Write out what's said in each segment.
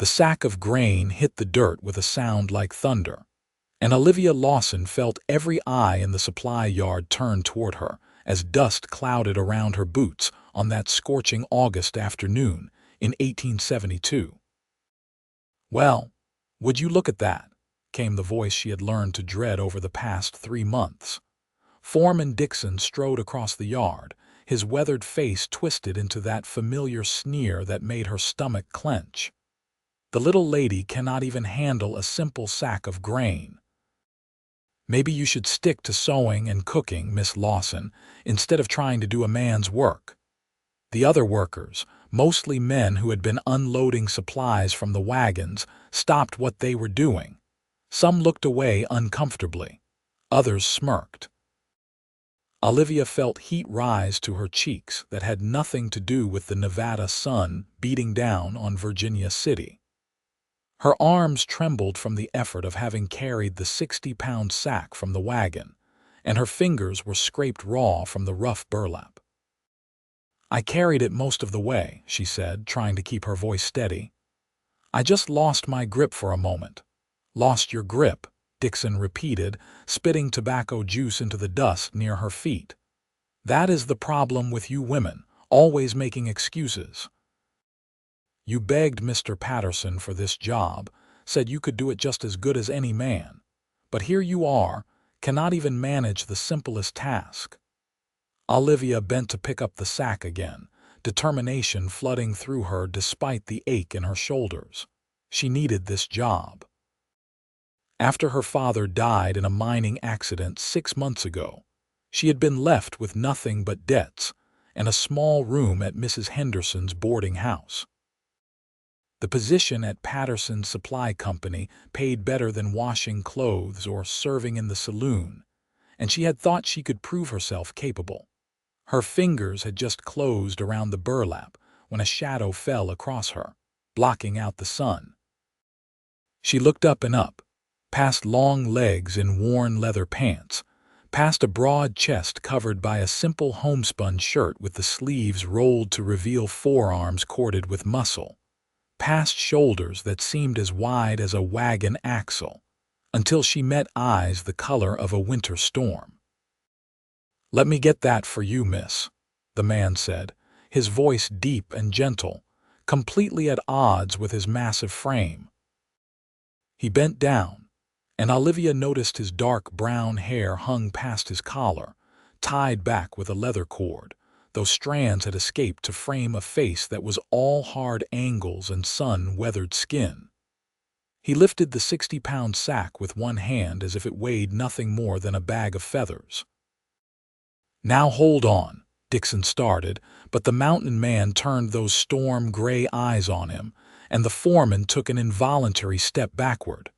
The sack of grain hit the dirt with a sound like thunder, and Olivia Lawson felt every eye in the supply yard turn toward her as dust clouded around her boots on that scorching August afternoon in 1872. "Well, would you look at that?" came the voice she had learned to dread over the past 3 months. Foreman Dixon strode across the yard, his weathered face twisted into that familiar sneer that made her stomach clench. "The little lady cannot even handle a simple sack of grain." "Maybe you should stick to sewing and cooking, Miss Lawson, instead of trying to do a man's work." The other workers, mostly men who had been unloading supplies from the wagons, stopped what they were doing. Some looked away uncomfortably. Others smirked. Olivia felt heat rise to her cheeks that had nothing to do with the Nevada sun beating down on Virginia City. Her arms trembled from the effort of having carried the 60-pound sack from the wagon, and her fingers were scraped raw from the rough burlap. "I carried it most of the way," she said, trying to keep her voice steady. "I just lost my grip for a moment." "Lost your grip," Dixon repeated, spitting tobacco juice into the dust near her feet. "That is the problem with you women, always making excuses. You begged Mr. Patterson for this job, said you could do it just as good as any man. But here you are, cannot even manage the simplest task." Olivia bent to pick up the sack again, determination flooding through her despite the ache in her shoulders. She needed this job. After her father died in a mining accident 6 months ago, she had been left with nothing but debts and a small room at Mrs. Henderson's boarding house. The position at Patterson's Supply Company paid better than washing clothes or serving in the saloon, and she had thought she could prove herself capable. Her fingers had just closed around the burlap when a shadow fell across her, blocking out the sun. She looked up and up, past long legs in worn leather pants, past a broad chest covered by a simple homespun shirt with the sleeves rolled to reveal forearms corded with muscle, past shoulders that seemed as wide as a wagon axle, until she met eyes the color of a winter storm. "Let me get that for you, miss," the man said, his voice deep and gentle, completely at odds with his massive frame. He bent down, and Olivia noticed his dark brown hair hung past his collar, tied back with a leather cord, though strands had escaped to frame a face that was all hard angles and sun-weathered skin. He lifted the 60-pound sack with one hand as if it weighed nothing more than a bag of feathers. "Now hold on," Dixon started, but the mountain man turned those storm-gray eyes on him, and the foreman took an involuntary step backward.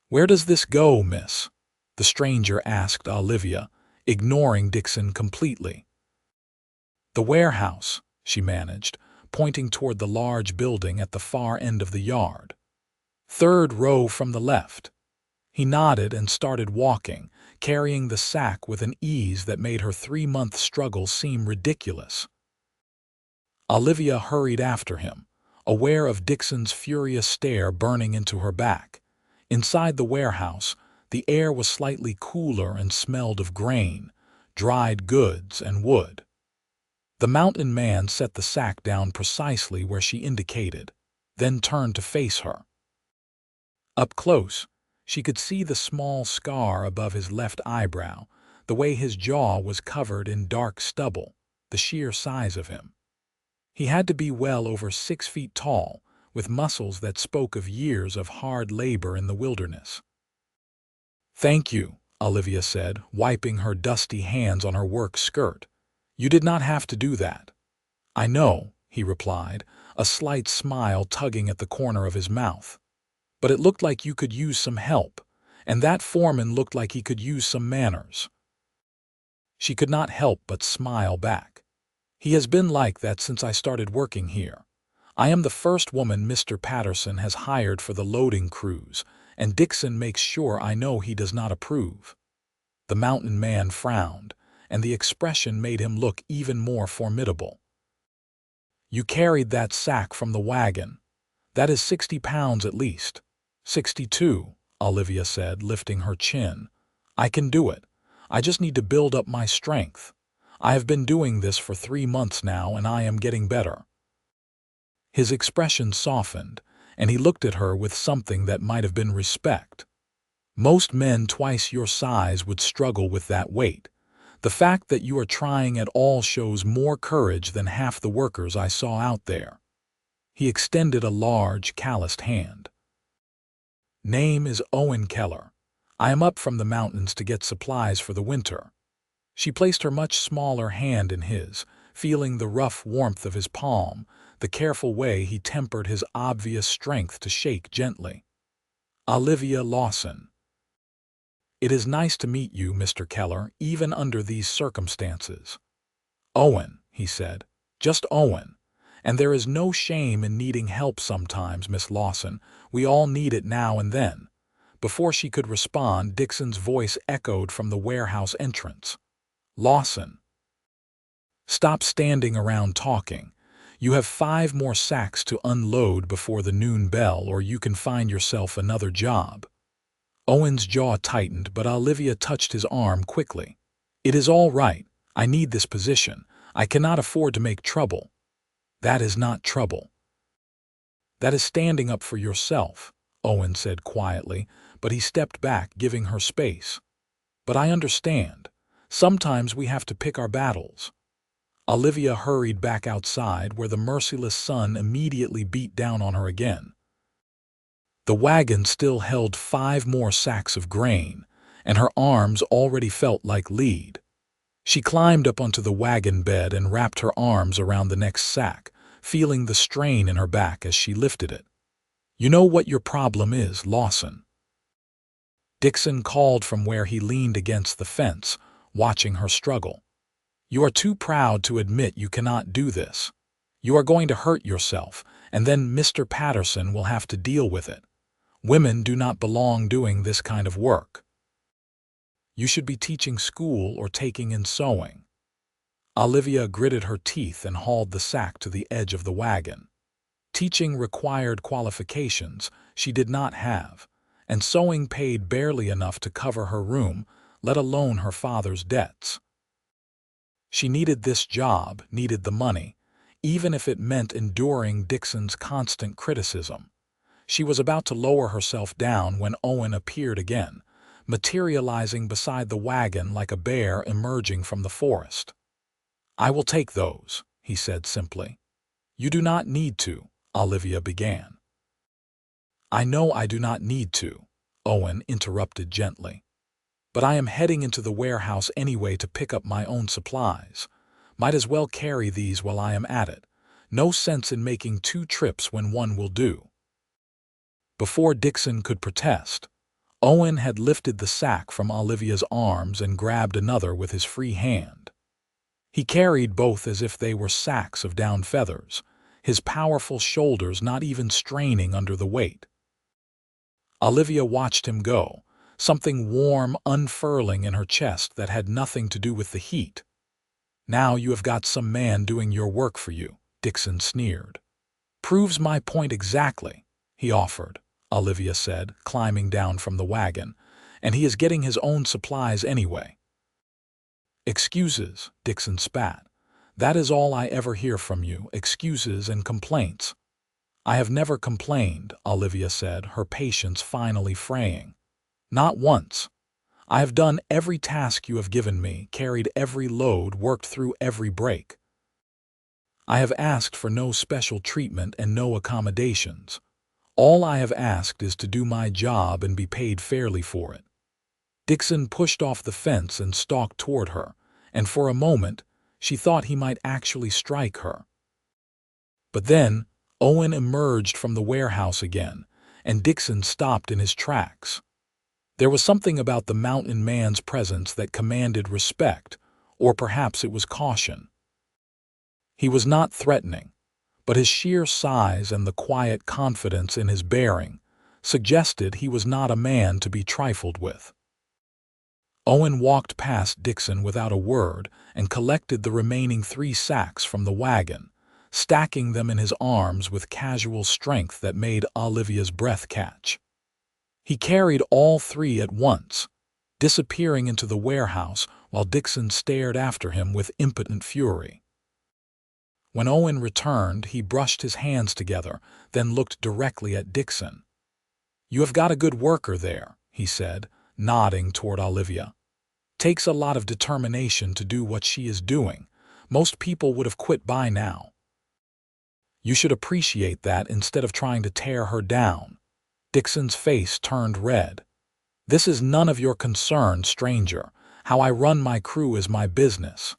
"Where does this go, miss?" the stranger asked Olivia, ignoring Dixon completely. "The warehouse," she managed, pointing toward the large building at the far end of the yard. "Third row from the left." He nodded and started walking, carrying the sack with an ease that made her 3-month struggle seem ridiculous. Olivia hurried after him, aware of Dixon's furious stare burning into her back. Inside the warehouse, the air was slightly cooler and smelled of grain, dried goods, and wood. The mountain man set the sack down precisely where she indicated, then turned to face her. Up close, she could see the small scar above his left eyebrow, the way his jaw was covered in dark stubble, the sheer size of him. He had to be well over 6 feet tall, with muscles that spoke of years of hard labor in the wilderness. "Thank you," Olivia said, wiping her dusty hands on her work skirt. "You did not have to do that." "I know," he replied, a slight smile tugging at the corner of his mouth. "But it looked like you could use some help, and that foreman looked like he could use some manners." She could not help but smile back. "He has been like that since I started working here. I am the first woman Mr. Patterson has hired for the loading crews, and Dixon makes sure I know he does not approve." The mountain man frowned, and the expression made him look even more formidable. "You carried that sack from the wagon," That is 60 pounds at least. 62, Olivia said, lifting her chin. I can do it. I just need to build up my strength. I have been doing this for 3 months now, and I am getting better. His expression softened, and he looked at her with something that might have been respect. Most men twice your size would struggle with that weight. The fact that you are trying at all shows more courage than half the workers I saw out there. He extended a large, calloused hand. Name is Owen Keller. I am up from the mountains to get supplies for the winter. She placed her much smaller hand in his, feeling the rough warmth of his palm, the careful way he tempered his obvious strength to shake gently. Olivia Lawson. It is nice to meet you, Mr. Keller, even under these circumstances. Owen, he said. Just Owen. And there is no shame in needing help sometimes, Miss Lawson. We all need it now and then. Before she could respond, Dixon's voice echoed from the warehouse entrance. Lawson. Stop standing around talking. You have 5 more sacks to unload before the noon bell, or you can find yourself another job. Owen's jaw tightened, but Olivia touched his arm quickly. It is all right. I need this position. I cannot afford to make trouble. That is not trouble. That is standing up for yourself, Owen said quietly, but he stepped back, giving her space. But I understand. Sometimes we have to pick our battles. Olivia hurried back outside, where the merciless sun immediately beat down on her again. The wagon still held 5 more sacks of grain, and her arms already felt like lead. She climbed up onto the wagon bed and wrapped her arms around the next sack, feeling the strain in her back as she lifted it. You know what your problem is, Lawson? Dixon called from where he leaned against the fence, watching her struggle. You are too proud to admit you cannot do this. You are going to hurt yourself, and then Mr. Patterson will have to deal with it. Women do not belong doing this kind of work. You should be teaching school or taking in sewing. Olivia gritted her teeth and hauled the sack to the edge of the wagon. Teaching required qualifications she did not have, and sewing paid barely enough to cover her room, let alone her father's debts. She needed this job, needed the money, even if it meant enduring Dixon's constant criticism. She was about to lower herself down when Owen appeared again, materializing beside the wagon like a bear emerging from the forest. I will take those, he said simply. You do not need to, Olivia began. I know I do not need to, Owen interrupted gently. But I am heading into the warehouse anyway to pick up my own supplies. Might as well carry these while I am at it. No sense in making 2 trips when one will do. Before Dixon could protest, Owen had lifted the sack from Olivia's arms and grabbed another with his free hand. He carried both as if they were sacks of down feathers, his powerful shoulders not even straining under the weight. Olivia watched him go, something warm unfurling in her chest that had nothing to do with the heat. Now you have got some man doing your work for you, Dixon sneered. Proves my point exactly, he offered, Olivia said, climbing down from the wagon, and he is getting his own supplies anyway. Excuses, Dixon spat. That is all I ever hear from you, excuses and complaints. I have never complained, Olivia said, her patience finally fraying. Not once. I have done every task you have given me, carried every load, worked through every break. I have asked for no special treatment and no accommodations. All I have asked is to do my job and be paid fairly for it. Dixon pushed off the fence and stalked toward her, and for a moment she thought he might actually strike her. But then Owen emerged from the warehouse again, and Dixon stopped in his tracks. There was something about the mountain man's presence that commanded respect, or perhaps it was caution. He was not threatening, but his sheer size and the quiet confidence in his bearing suggested he was not a man to be trifled with. Owen walked past Dixon without a word and collected the remaining 3 sacks from the wagon, stacking them in his arms with casual strength that made Olivia's breath catch. He carried all three at once, disappearing into the warehouse while Dixon stared after him with impotent fury. When Owen returned, he brushed his hands together, then looked directly at Dixon. "You have got a good worker there," he said, nodding toward Olivia. "Takes a lot of determination to do what she is doing. Most people would have quit by now. You should appreciate that instead of trying to tear her down." Dixon's face turned red. "This is none of your concern, stranger. How I run my crew is my business."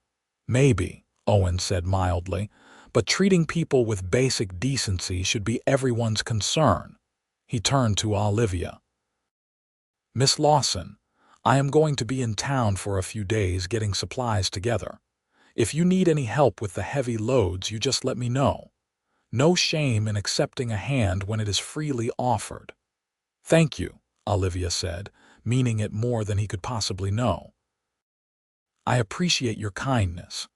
"Maybe," Owen said mildly, "but treating people with basic decency should be everyone's concern." He turned to Olivia. "Miss Lawson, I am going to be in town for a few days getting supplies together. If you need any help with the heavy loads, you just let me know. No shame in accepting a hand when it is freely offered." "Thank you," Olivia said, meaning it more than he could possibly know. "I appreciate your kindness."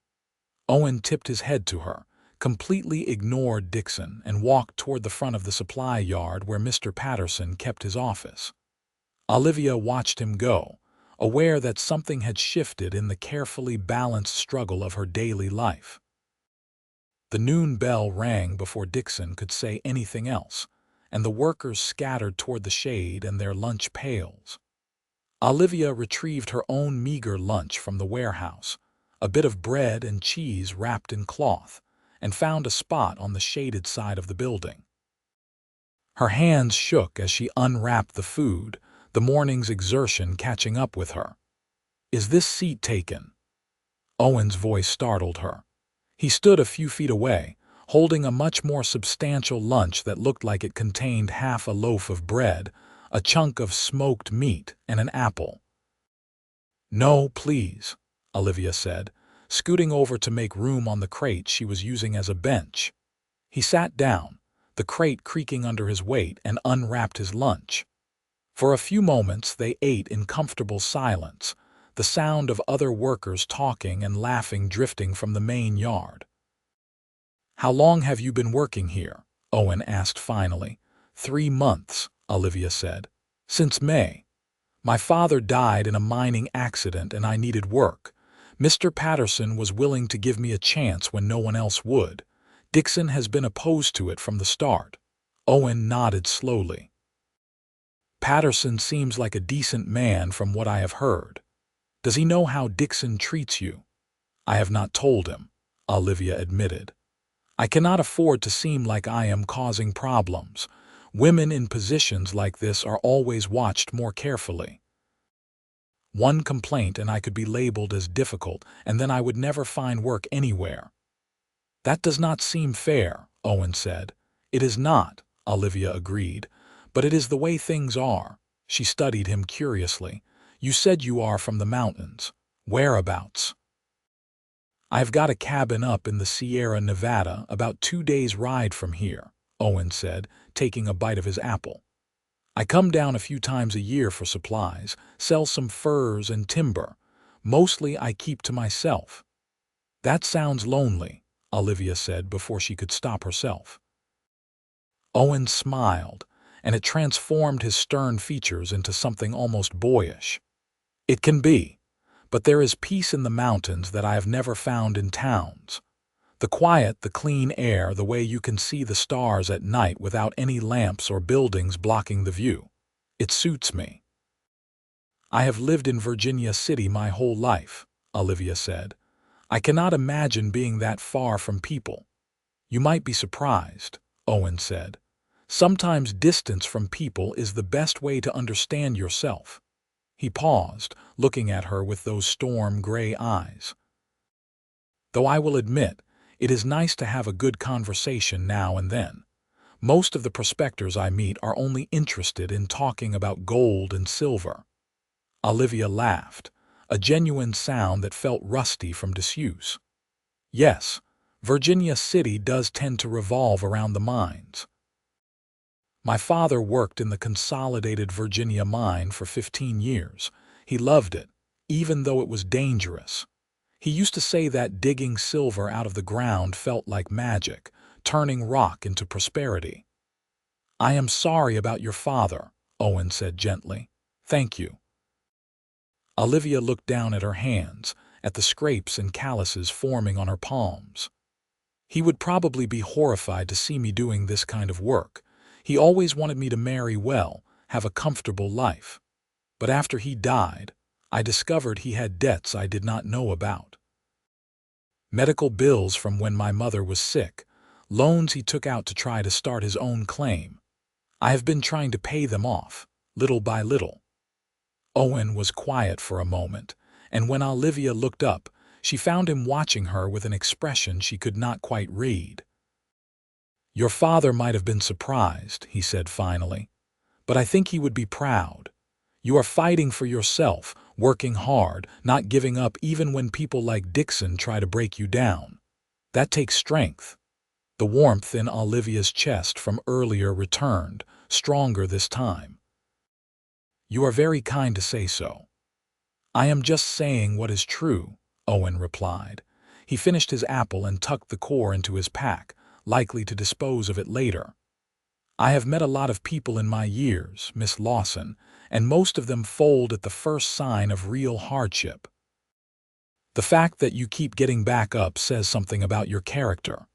Owen tipped his head to her, completely ignored Dixon, and walked toward the front of the supply yard where Mr. Patterson kept his office. Olivia watched him go, aware that something had shifted in the carefully balanced struggle of her daily life. The noon bell rang before Dixon could say anything else, and the workers scattered toward the shade and their lunch pails. Olivia retrieved her own meager lunch from the warehouse, a bit of bread and cheese wrapped in cloth, and found a spot on the shaded side of the building. Her hands shook as she unwrapped the food, the morning's exertion catching up with her. "Is this seat taken?" Owen's voice startled her. He stood a few feet away, holding a much more substantial lunch that looked like it contained half a loaf of bread, a chunk of smoked meat, and an apple. "No, please," Olivia said, scooting over to make room on the crate she was using as a bench. He sat down, the crate creaking under his weight, and unwrapped his lunch. For a few moments they ate in comfortable silence, the sound of other workers talking and laughing drifting from the main yard. "How long have you been working here?" Owen asked finally. 3 months, Olivia said. "Since May. My father died in a mining accident and I needed work. Mr. Patterson was willing to give me a chance when no one else would. Dixon has been opposed to it from the start." Owen nodded slowly. "Patterson seems like a decent man from what I have heard. Does he know how Dixon treats you?" "I have not told him," Olivia admitted. "I cannot afford to seem like I am causing problems. Women in positions like this are always watched more carefully. One complaint and I could be labeled as difficult, and then I would never find work anywhere." "That does not seem fair," Owen said. "It is not," Olivia agreed, "but it is the way things are." She studied him curiously. "You said you are from the mountains. Whereabouts?" "I've got a cabin up in the Sierra Nevada, about 2 days' ride from here," Owen said, taking a bite of his apple. "I come down a few times a year for supplies, sell some furs and timber. Mostly I keep to myself." "That sounds lonely," Olivia said before she could stop herself. Owen smiled, and it transformed his stern features into something almost boyish. "It can be, but there is peace in the mountains that I have never found in towns. The quiet, the clean air, the way you can see the stars at night without any lamps or buildings blocking the view. It suits me." "I have lived in Virginia City my whole life," Olivia said. "I cannot imagine being that far from people." "You might be surprised," Owen said. "Sometimes distance from people is the best way to understand yourself." He paused, looking at her with those storm-gray eyes. "Though I will admit, it is nice to have a good conversation now and then. Most of the prospectors I meet are only interested in talking about gold and silver." Olivia laughed, a genuine sound that felt rusty from disuse. "Yes, Virginia City does tend to revolve around the mines. My father worked in the Consolidated Virginia mine for 15 years. He loved it, even though it was dangerous. He used to say that digging silver out of the ground felt like magic, turning rock into prosperity. "I am sorry about your father," Owen said gently. "Thank you." Olivia looked down at her hands, at the scrapes and calluses forming on her palms. "He would probably be horrified to see me doing this kind of work. He always wanted me to marry well, have a comfortable life. But after he died, I discovered he had debts I did not know about. Medical bills from when my mother was sick, loans he took out to try to start his own claim. I have been trying to pay them off, little by little." Owen was quiet for a moment, and when Olivia looked up, she found him watching her with an expression she could not quite read. "Your father might have been surprised," he said finally, "but I think he would be proud. You are fighting for yourself, working hard, not giving up even when people like Dixon try to break you down. That takes strength." The warmth in Olivia's chest from earlier returned, stronger this time. "You are very kind to say so." "I am just saying what is true," Owen replied. He finished his apple and tucked the core into his pack, likely to dispose of it later. "I have met a lot of people in my years, Miss Lawson, and most of them fold at the first sign of real hardship. The fact that you keep getting back up says something about your character."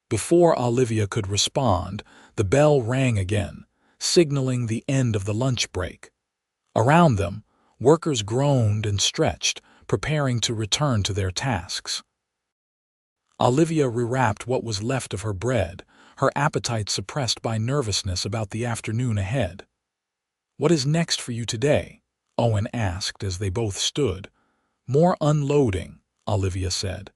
Before Olivia could respond, the bell rang again, signaling the end of the lunch break. Around them, workers groaned and stretched, preparing to return to their tasks. Olivia rewrapped what was left of her bread, her appetite suppressed by nervousness about the afternoon ahead. "What is next for you today?" Owen asked as they both stood. "More unloading," Olivia said.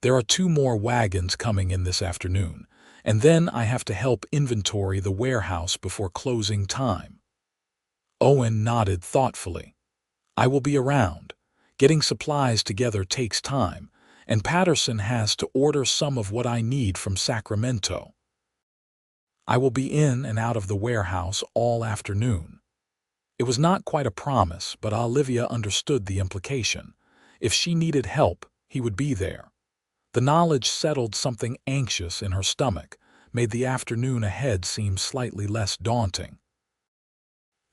"There are 2 more wagons coming in this afternoon, and then I have to help inventory the warehouse before closing time." Owen nodded thoughtfully. "I will be around. Getting supplies together takes time, and Patterson has to order some of what I need from Sacramento. I will be in and out of the warehouse all afternoon." It was not quite a promise, but Olivia understood the implication. If she needed help, he would be there. The knowledge settled something anxious in her stomach, made the afternoon ahead seem slightly less daunting.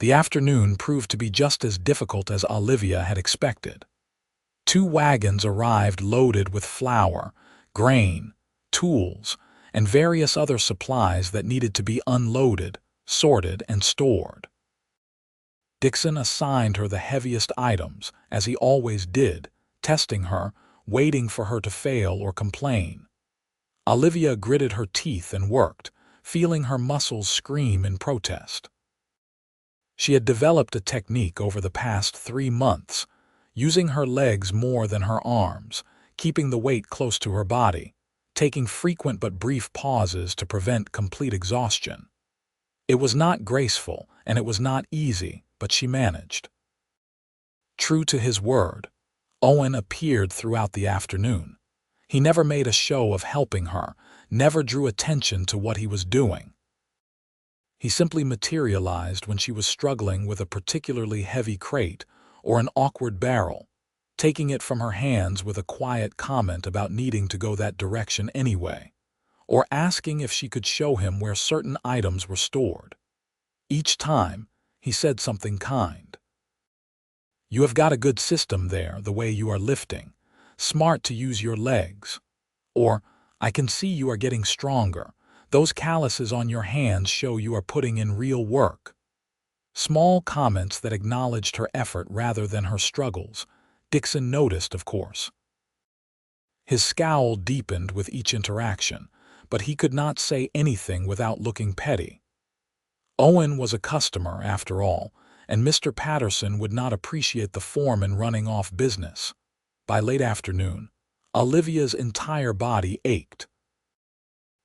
The afternoon proved to be just as difficult as Olivia had expected. 2 wagons arrived loaded with flour, grain, tools, and various other supplies that needed to be unloaded, sorted, and stored. Dixon assigned her the heaviest items, as he always did, testing her, waiting for her to fail or complain. Olivia gritted her teeth and worked, feeling her muscles scream in protest. She had developed a technique over the past 3 months, using her legs more than her arms, keeping the weight close to her body, taking frequent but brief pauses to prevent complete exhaustion. It was not graceful, and it was not easy, but she managed. True to his word, Owen appeared throughout the afternoon. He never made a show of helping her, never drew attention to what he was doing. He simply materialized when she was struggling with a particularly heavy crate or an awkward barrel, taking it from her hands with a quiet comment about needing to go that direction anyway, or asking if she could show him where certain items were stored. Each time, he said something kind. "You have got a good system there, the way you are lifting. Smart to use your legs." Or, "I can see you are getting stronger. Those calluses on your hands show you are putting in real work." Small comments that acknowledged her effort rather than her struggles. Dixon noticed, of course. His scowl deepened with each interaction, but he could not say anything without looking petty. Owen was a customer, after all, and Mr. Patterson would not appreciate the foreman running off business. By late afternoon, Olivia's entire body ached.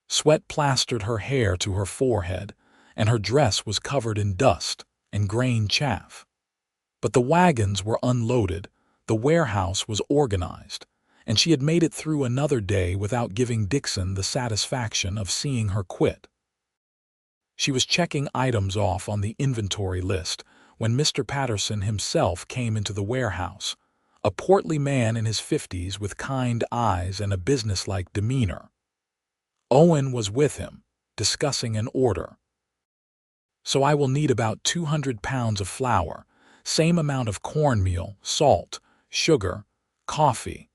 Sweat plastered her hair to her forehead, and her dress was covered in dust and grain chaff. But the wagons were unloaded, the warehouse was organized, and she had made it through another day without giving Dixon the satisfaction of seeing her quit. She was checking items off on the inventory list when Mr. Patterson himself came into the warehouse, a portly man in his 50s with kind eyes and a businesslike demeanor. Owen was with him, discussing an order. "So I will need about 200 pounds of flour, same amount of cornmeal, salt, sugar, coffee,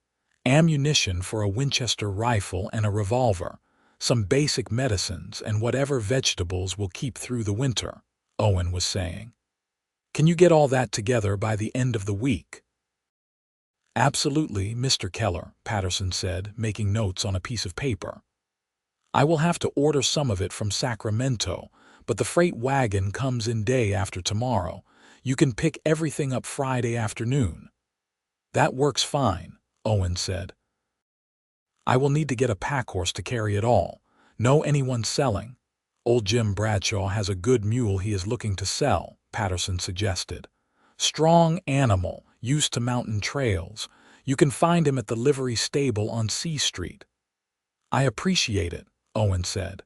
ammunition for a Winchester rifle and a revolver, some basic medicines, and whatever vegetables will keep through the winter," Owen was saying. "Can you get all that together by the end of the week?" "Absolutely, Mr. Keller," Patterson said, making notes on a piece of paper. "I will have to order some of it from Sacramento, but the freight wagon comes in day after tomorrow. You can pick everything up Friday afternoon." "That works fine," Owen said. "I will need to get a pack horse to carry it all. Know anyone selling?" "Old Jim Bradshaw has a good mule he is looking to sell," Patterson suggested. "Strong animal, used to mountain trails. You can find him at the livery stable on C Street." "I appreciate it," Owen said.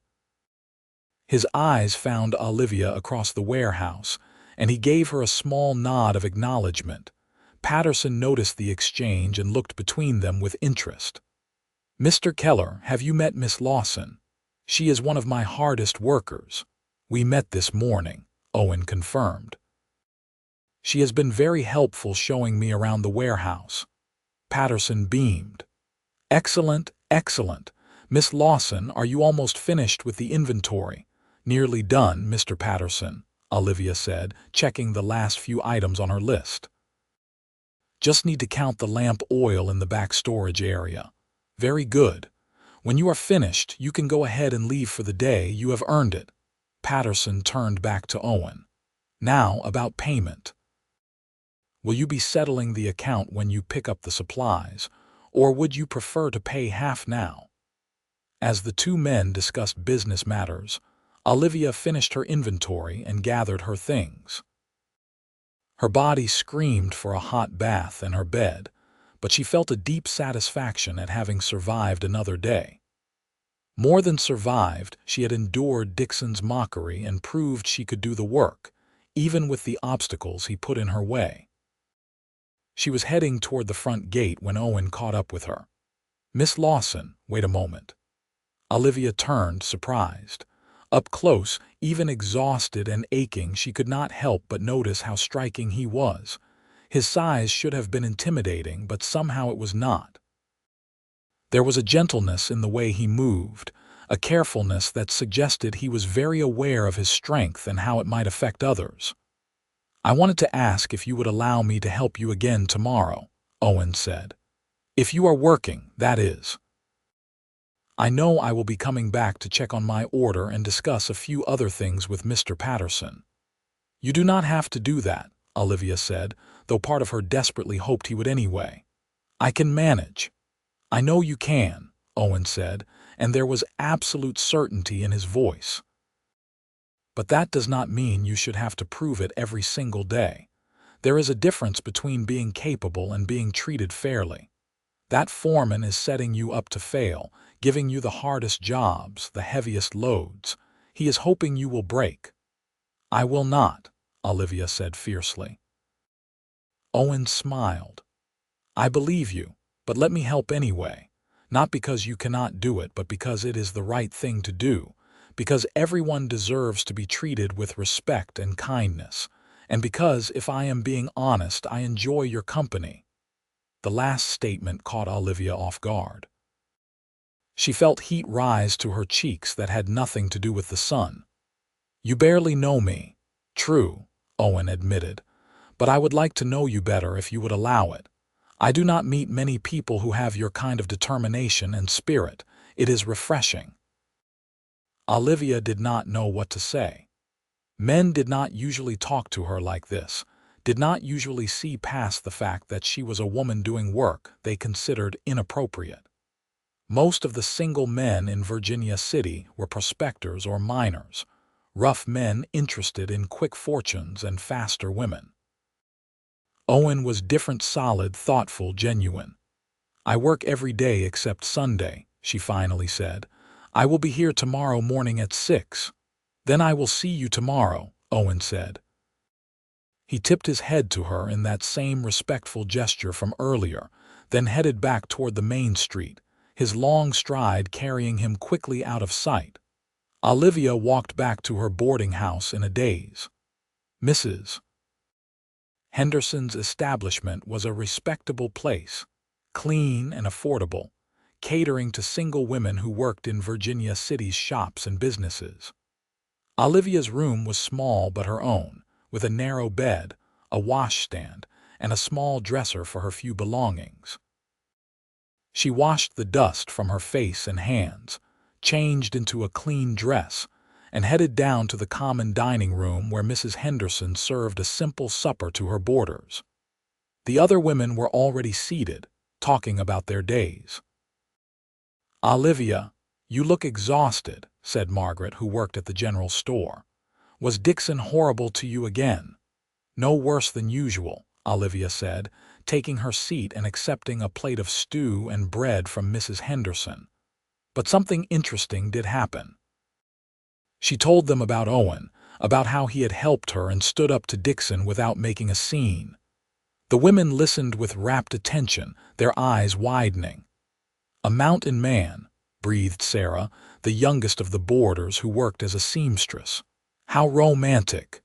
His eyes found Olivia across the warehouse, and he gave her a small nod of acknowledgement. Patterson noticed the exchange and looked between them with interest. "Mr. Keller, have you met Miss Lawson? She is one of my hardest workers." "We met this morning," Owen confirmed. "She has been very helpful showing me around the warehouse." Patterson beamed. "Excellent, excellent. Miss Lawson, are you almost finished with the inventory?" "Nearly done, Mr. Patterson," Olivia said, checking the last few items on her list. "Just need to count the lamp oil in the back storage area." "Very good. When you are finished, you can go ahead and leave for the day. You have earned it." Patterson turned back to Owen. "Now about payment. Will you be settling the account when you pick up the supplies, or would you prefer to pay half now?" As the two men discussed business matters, Olivia finished her inventory and gathered her things. Her body screamed for a hot bath and her bed, but she felt a deep satisfaction at having survived another day. More than survived, she had endured Dixon's mockery and proved she could do the work, even with the obstacles he put in her way. She was heading toward the front gate when Owen caught up with her. "Miss Lawson, wait a moment." Olivia turned, surprised. Up close, even exhausted and aching, she could not help but notice how striking he was. His size should have been intimidating, but somehow it was not. There was a gentleness in the way he moved, a carefulness that suggested he was very aware of his strength and how it might affect others. "I wanted to ask if you would allow me to help you again tomorrow," Owen said. "If you are working, that is. I know I will be coming back to check on my order and discuss a few other things with Mr. Patterson." "You do not have to do that," Olivia said, though part of her desperately hoped he would anyway. "I can manage." "I know you can," Owen said, and there was absolute certainty in his voice. "But that does not mean you should have to prove it every single day. There is a difference between being capable and being treated fairly. That foreman is setting you up to fail, giving you the hardest jobs, the heaviest loads. He is hoping you will break." "I will not," Olivia said fiercely. Owen smiled. "I believe you, but let me help anyway. Not because you cannot do it, but because it is the right thing to do, because everyone deserves to be treated with respect and kindness, and because, if I am being honest, I enjoy your company." The last statement caught Olivia off guard. She felt heat rise to her cheeks that had nothing to do with the sun. "You barely know me." "True," Owen admitted, "but I would like to know you better if you would allow it. I do not meet many people who have your kind of determination and spirit. It is refreshing." Olivia did not know what to say. Men did not usually talk to her like this, did not usually see past the fact that she was a woman doing work they considered inappropriate. Most of the single men in Virginia City were prospectors or miners, rough men interested in quick fortunes and faster women. Owen was different, solid, thoughtful, genuine. "I work every day except Sunday," she finally said. "I will be here tomorrow morning at 6. "Then I will see you tomorrow," Owen said. He tipped his head to her in that same respectful gesture from earlier, then headed back toward the main street, his long stride carrying him quickly out of sight. Olivia walked back to her boarding house in a daze. Mrs. Henderson's establishment was a respectable place, clean and affordable, catering to single women who worked in Virginia City's shops and businesses. Olivia's room was small but her own, with a narrow bed, a washstand, and a small dresser for her few belongings. She washed the dust from her face and hands, changed into a clean dress, and headed down to the common dining room where Mrs. Henderson served a simple supper to her boarders. The other women were already seated, talking about their days. "Olivia, you look exhausted," said Margaret, who worked at the general store. "Was Dixon horrible to you again?" "No worse than usual," Olivia said, taking her seat and accepting a plate of stew and bread from Mrs. Henderson. But something interesting did happen. She told them about Owen, about how he had helped her and stood up to Dixon without making a scene. The women listened with rapt attention, their eyes widening. "A mountain man," breathed Sarah, the youngest of the boarders who worked as a seamstress. "How romantic."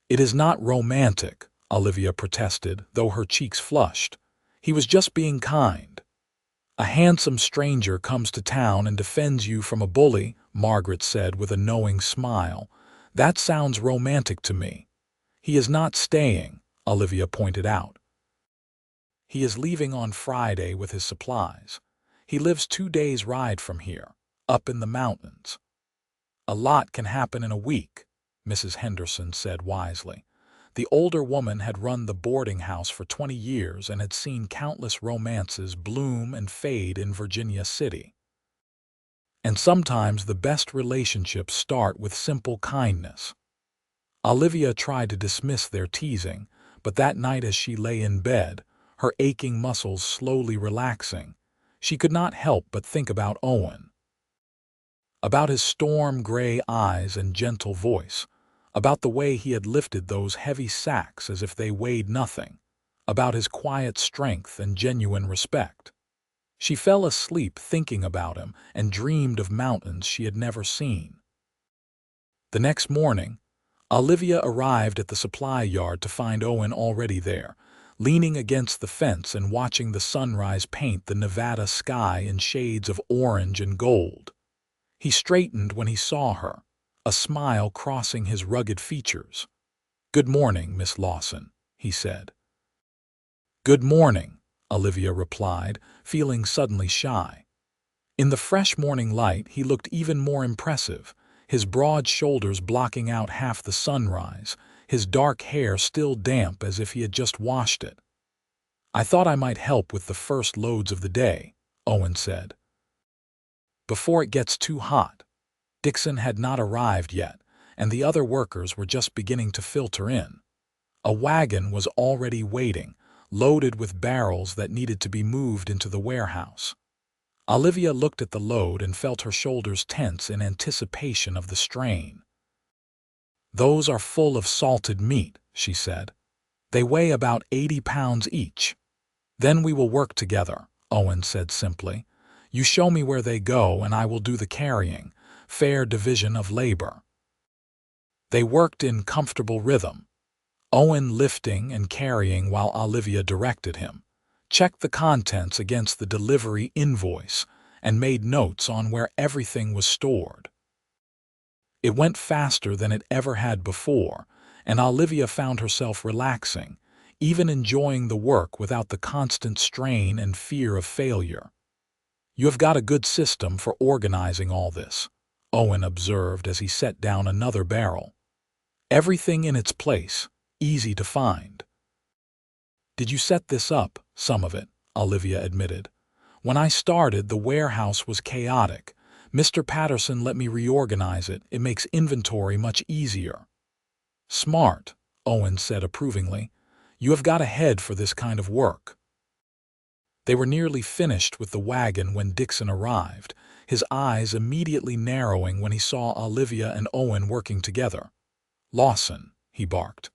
"It is not romantic," Olivia protested, though her cheeks flushed. "He was just being kind." "A handsome stranger comes to town and defends you from a bully," Margaret said with a knowing smile. "That sounds romantic to me." "He is not staying," Olivia pointed out. "He is leaving on Friday with his supplies. He lives 2 days' ride from here, up in the mountains." "A lot can happen in a week," Mrs. Henderson said wisely. The older woman had run the boarding house for 20 years and had seen countless romances bloom and fade in Virginia City. And sometimes the best relationships start with simple kindness. Olivia tried to dismiss their teasing, but that night as she lay in bed, her aching muscles slowly relaxing, she could not help but think about Owen. About his storm-gray eyes and gentle voice, about the way he had lifted those heavy sacks as if they weighed nothing, about his quiet strength and genuine respect. She fell asleep thinking about him and dreamed of mountains she had never seen. The next morning, Olivia arrived at the supply yard to find Owen already there, leaning against the fence and watching the sunrise paint the Nevada sky in shades of orange and gold. He straightened when he saw her, a smile crossing his rugged features. "Good morning, Miss Lawson," he said. "Good morning," Olivia replied, feeling suddenly shy. In the fresh morning light, he looked even more impressive, his broad shoulders blocking out half the sunrise, his dark hair still damp as if he had just washed it. "I thought I might help with the first loads of the day," Owen said. "Before it gets too hot." Dixon had not arrived yet, and the other workers were just beginning to filter in. A wagon was already waiting, loaded with barrels that needed to be moved into the warehouse. Olivia looked at the load and felt her shoulders tense in anticipation of the strain. "Those are full of salted meat," she said. "They weigh about 80 pounds each." "Then we will work together," Owen said simply. "You show me where they go and I will do the carrying. Fair division of labor." They worked in comfortable rhythm, Owen lifting and carrying while Olivia directed him, checked the contents against the delivery invoice, and made notes on where everything was stored. It went faster than it ever had before, and Olivia found herself relaxing, even enjoying the work without the constant strain and fear of failure. "You have got a good system for organizing all this," Owen observed as he set down another barrel. "Everything in its place, easy to find." "Did you set this up, some of it?" Olivia admitted. "When I started, the warehouse was chaotic. Mr. Patterson let me reorganize it. It makes inventory much easier." "Smart," Owen said approvingly. "You have got a head for this kind of work." They were nearly finished with the wagon when Dixon arrived, his eyes immediately narrowing when he saw Olivia and Owen working together. "Lawson," he barked.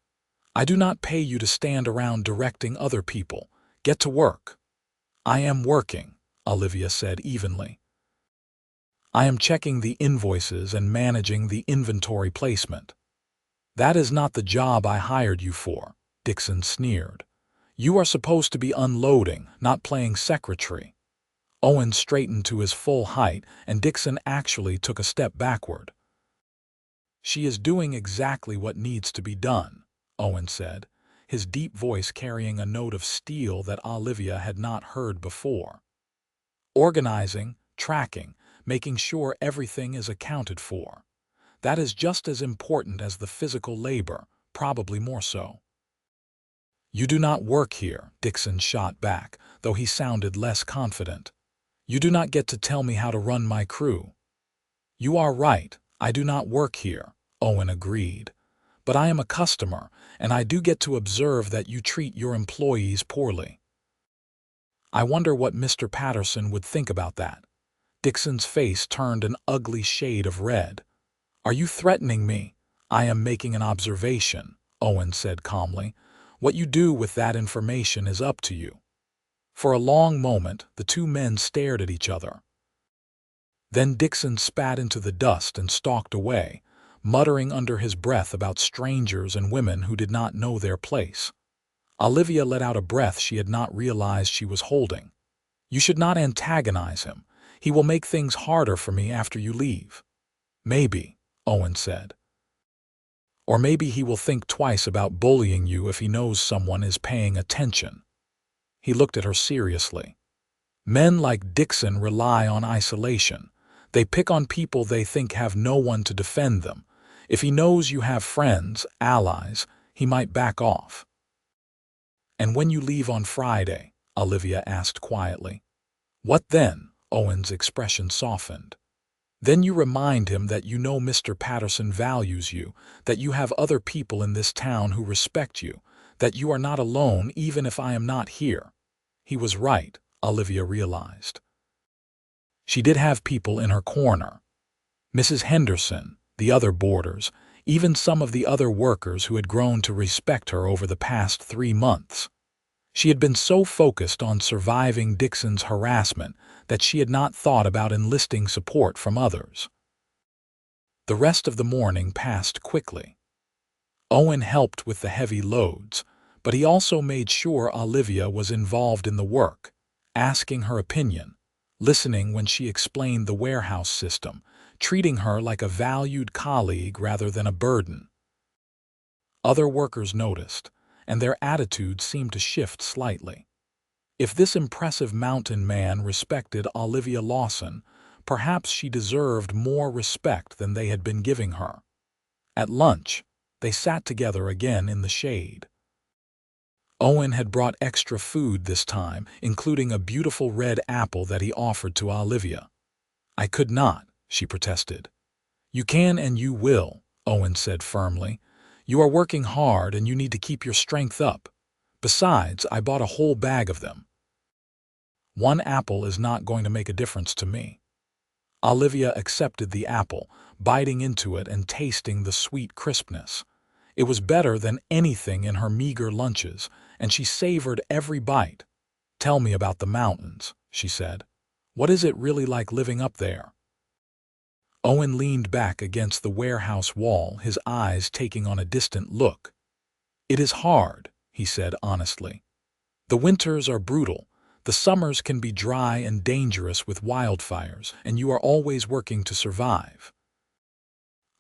I do not pay you to stand around directing other people. Get to work." "I am working," Olivia said evenly. "I am checking the invoices and managing the inventory placement." "That is not the job I hired you for," Dixon sneered. "You are supposed to be unloading, not playing secretary." Owen straightened to his full height, and Dixon actually took a step backward. "She is doing exactly what needs to be done," Owen said, his deep voice carrying a note of steel that Olivia had not heard before. "Organizing, tracking, making sure everything is accounted for. That is just as important as the physical labor, probably more so." "You do not work here," Dixon shot back, though he sounded less confident. "You do not get to tell me how to run my crew." "You are right, I do not work here," Owen agreed. "But I am a customer, and I do get to observe that you treat your employees poorly." "I wonder what Mr. Patterson would think about that." Dixon's face turned an ugly shade of red. "Are you threatening me?" "I am making an observation," Owen said calmly. "What you do with that information is up to you." For a long moment, the two men stared at each other. Then Dixon spat into the dust and stalked away, muttering under his breath about strangers and women who did not know their place. Olivia let out a breath she had not realized she was holding. "You should not antagonize him. He will make things harder for me after you leave." "Maybe," Owen said. "Or maybe he will think twice about bullying you if he knows someone is paying attention." He looked at her seriously. "Men like Dixon rely on isolation. They pick on people they think have no one to defend them. If he knows you have friends, allies, he might back off." "And when you leave on Friday?" Olivia asked quietly. "What then?" Owen's expression softened. "Then you remind him that you know Mr. Patterson values you, that you have other people in this town who respect you, that you are not alone even if I am not here." He was right, Olivia realized. She did have people in her corner. Mrs. Henderson, the other boarders, even some of the other workers who had grown to respect her over the past 3 months. She had been so focused on surviving Dixon's harassment that she had not thought about enlisting support from others. The rest of the morning passed quickly. Owen helped with the heavy loads, but he also made sure Olivia was involved in the work, asking her opinion, listening when she explained the warehouse system, treating her like a valued colleague rather than a burden. Other workers noticed, and their attitudes seemed to shift slightly. If this impressive mountain man respected Olivia Lawson, perhaps she deserved more respect than they had been giving her. At lunch, they sat together again in the shade. Owen had brought extra food this time, including a beautiful red apple that he offered to Olivia. "I could not," she protested. "You can and you will," Owen said firmly. "You are working hard and you need to keep your strength up. Besides, I bought a whole bag of them." "One apple is not going to make a difference to me." Olivia accepted the apple, biting into it and tasting the sweet crispness. It was better than anything in her meager lunches, and she savored every bite. "Tell me about the mountains," she said. "What is it really like living up there?" Owen leaned back against the warehouse wall, his eyes taking on a distant look. "It is hard," he said honestly. "The winters are brutal. The summers can be dry and dangerous with wildfires, and you are always working to survive.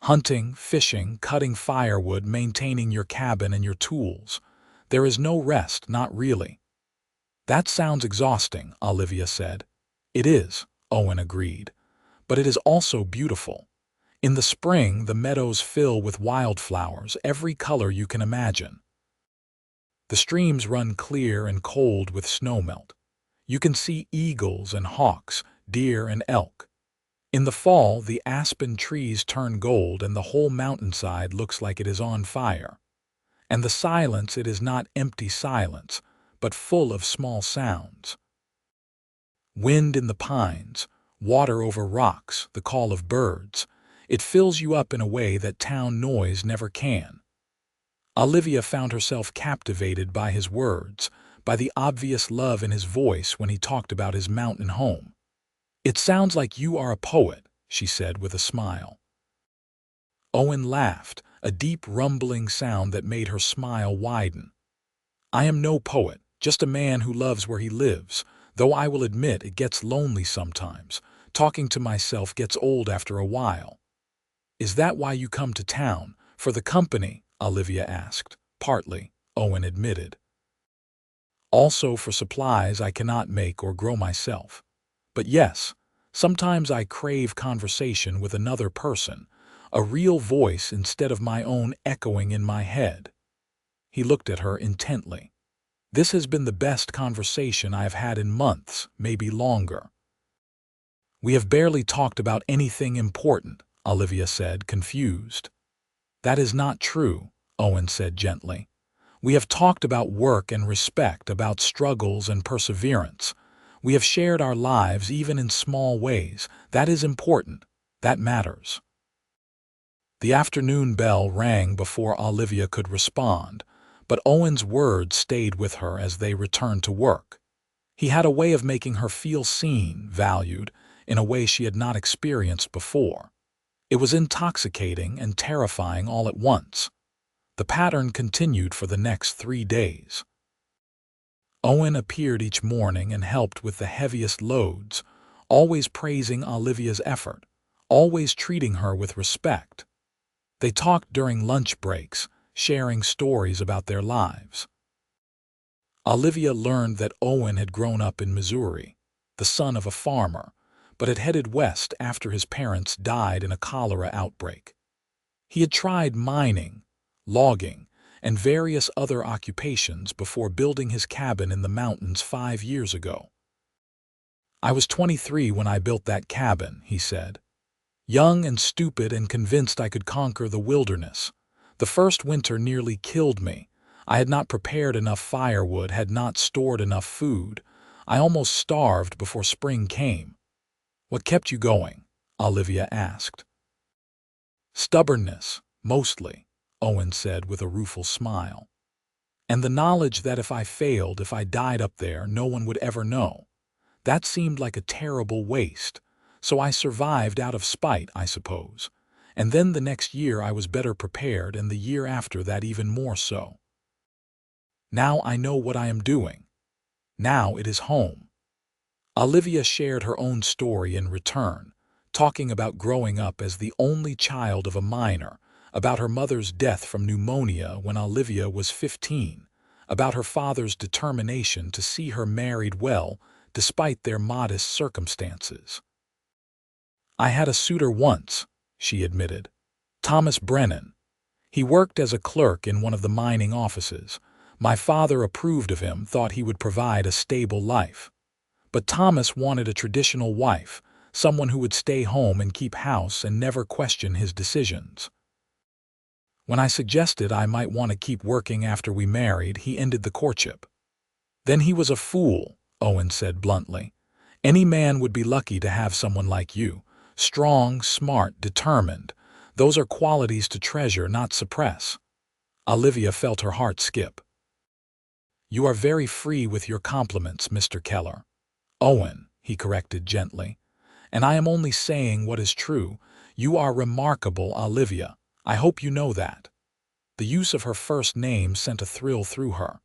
Hunting, fishing, cutting firewood, maintaining your cabin and your tools. There is no rest, not really." "That sounds exhausting," Olivia said. "It is," Owen agreed. "But it is also beautiful. In the spring, the meadows fill with wildflowers, every color you can imagine. The streams run clear and cold with snowmelt. You can see eagles and hawks, deer and elk. In the fall, the aspen trees turn gold and the whole mountainside looks like it is on fire. And the silence, it is not empty silence, but full of small sounds. Wind in the pines, water over rocks, the call of birds. It fills you up in a way that town noise never can." Olivia found herself captivated by his words, by the obvious love in his voice when he talked about his mountain home. "It sounds like you are a poet," she said with a smile. Owen laughed, a deep rumbling sound that made her smile widen. "I am no poet, just a man who loves where he lives, though I will admit it gets lonely sometimes. Talking to myself gets old after a while." "Is that why you come to town? For the company?" Olivia asked. "Partly," Owen admitted. "Also for supplies I cannot make or grow myself. But yes, sometimes I crave conversation with another person, a real voice instead of my own echoing in my head." He looked at her intently. "This has been the best conversation I have had in months, maybe longer." "We have barely talked about anything important," Olivia said, confused. "That is not true," Owen said gently. "We have talked about work and respect, about struggles and perseverance. We have shared our lives even in small ways. That is important. That matters." The afternoon bell rang before Olivia could respond, but Owen's words stayed with her as they returned to work. He had a way of making her feel seen, valued, in a way she had not experienced before. It was intoxicating and terrifying all at once. The pattern continued for the next 3 days. Owen appeared each morning and helped with the heaviest loads, always praising Olivia's effort, always treating her with respect. They talked during lunch breaks, sharing stories about their lives. Olivia learned that Owen had grown up in Missouri, the son of a farmer, but had headed west after his parents died in a cholera outbreak. He had tried mining, logging, and various other occupations before building his cabin in the mountains 5 years ago. "I was 23 when I built that cabin," he said. "Young and stupid and convinced I could conquer the wilderness. The first winter nearly killed me. I had not prepared enough firewood, had not stored enough food. I almost starved before spring came." "What kept you going?" Olivia asked. "Stubbornness, mostly," Owen said with a rueful smile. "And the knowledge that if I failed, if I died up there, no one would ever know. That seemed like a terrible waste. So I survived out of spite, I suppose. And then the next year I was better prepared, and the year after that even more so. Now I know what I am doing. Now it is home." Olivia shared her own story in return, talking about growing up as the only child of a miner, about her mother's death from pneumonia when Olivia was 15, about her father's determination to see her married well despite their modest circumstances. "I had a suitor once," she admitted. "Thomas Brennan. He worked as a clerk in one of the mining offices. My father approved of him, thought he would provide a stable life. But Thomas wanted a traditional wife, someone who would stay home and keep house and never question his decisions. When I suggested I might want to keep working after we married, he ended the courtship." "Then he was a fool," Owen said bluntly. "Any man would be lucky to have someone like you. Strong, smart, determined. Those are qualities to treasure, not suppress." Olivia felt her heart skip. "You are very free with your compliments, Mr. Keller." "Owen," he corrected gently. "And I am only saying what is true. You are remarkable, Olivia. I hope you know that." The use of her first name sent a thrill through her.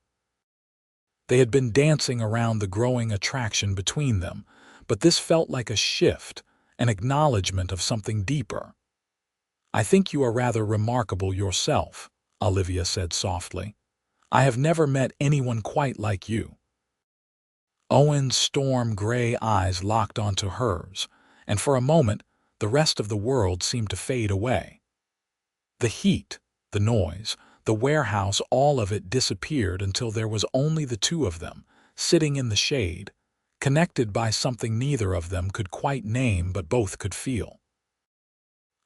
They had been dancing around the growing attraction between them, but this felt like a shift, an acknowledgement of something deeper. "I think you are rather remarkable yourself," Olivia said softly. "I have never met anyone quite like you." Owen's storm-gray eyes locked onto hers, and for a moment the rest of the world seemed to fade away. The heat, the noise, the warehouse, all of it disappeared until there was only the two of them, sitting in the shade, connected by something neither of them could quite name but both could feel.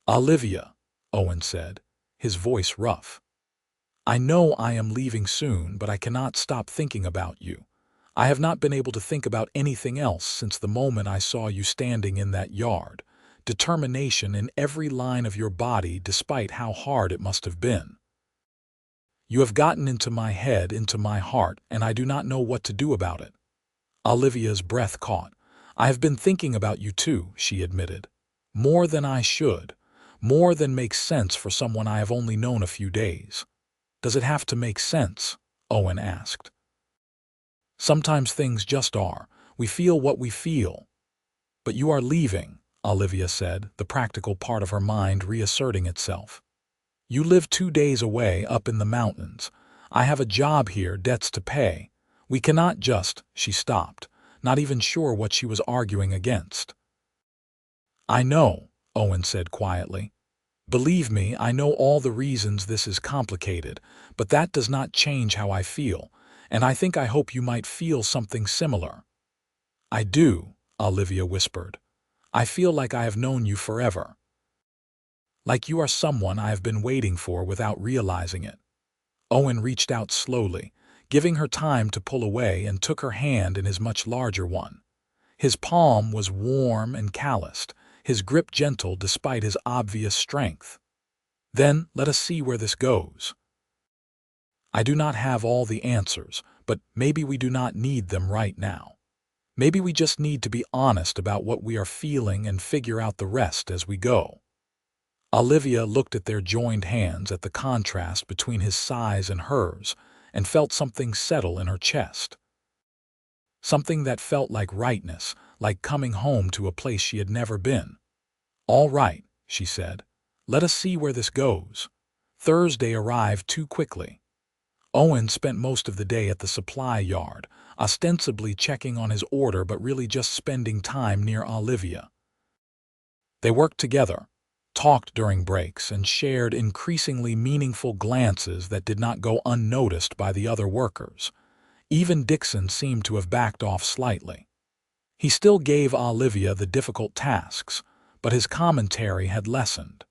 "Olivia," Owen said, his voice rough. "I know I am leaving soon, but I cannot stop thinking about you. I have not been able to think about anything else since the moment I saw you standing in that yard. Determination in every line of your body despite how hard it must have been." You have gotten into my head, into my heart, and I do not know what to do about it." Olivia's breath caught. "I have been thinking about you too," she admitted. "More than I should. More than makes sense for someone I have only known a few days." "Does it have to make sense?" Owen asked. "Sometimes things just are. We feel what we feel." "But you are leaving," Olivia said, the practical part of her mind reasserting itself. "You live 2 days away up in the mountains. I have a job here, debts to pay. We cannot just—" She stopped, not even sure what she was arguing against. "I know," Owen said quietly. "Believe me, I know all the reasons this is complicated, but that does not change how I feel, and I hope you might feel something similar." "I do," Olivia whispered. "I feel like I have known you forever. Like you are someone I have been waiting for without realizing it." Owen reached out slowly, giving her time to pull away, and took her hand in his much larger one. His palm was warm and calloused, his grip gentle despite his obvious strength. "Then let us see where this goes. I do not have all the answers, but maybe we do not need them right now. Maybe we just need to be honest about what we are feeling and figure out the rest as we go." Olivia looked at their joined hands, at the contrast between his size and hers, and felt something settle in her chest. Something that felt like rightness, like coming home to a place she had never been. "All right," she said. "Let us see where this goes." Thursday arrived too quickly. Owen spent most of the day at the supply yard, ostensibly checking on his order but really just spending time near Olivia. They worked together, talked during breaks, and shared increasingly meaningful glances that did not go unnoticed by the other workers. Even Dixon seemed to have backed off slightly. He still gave Olivia the difficult tasks, but his commentary had lessened.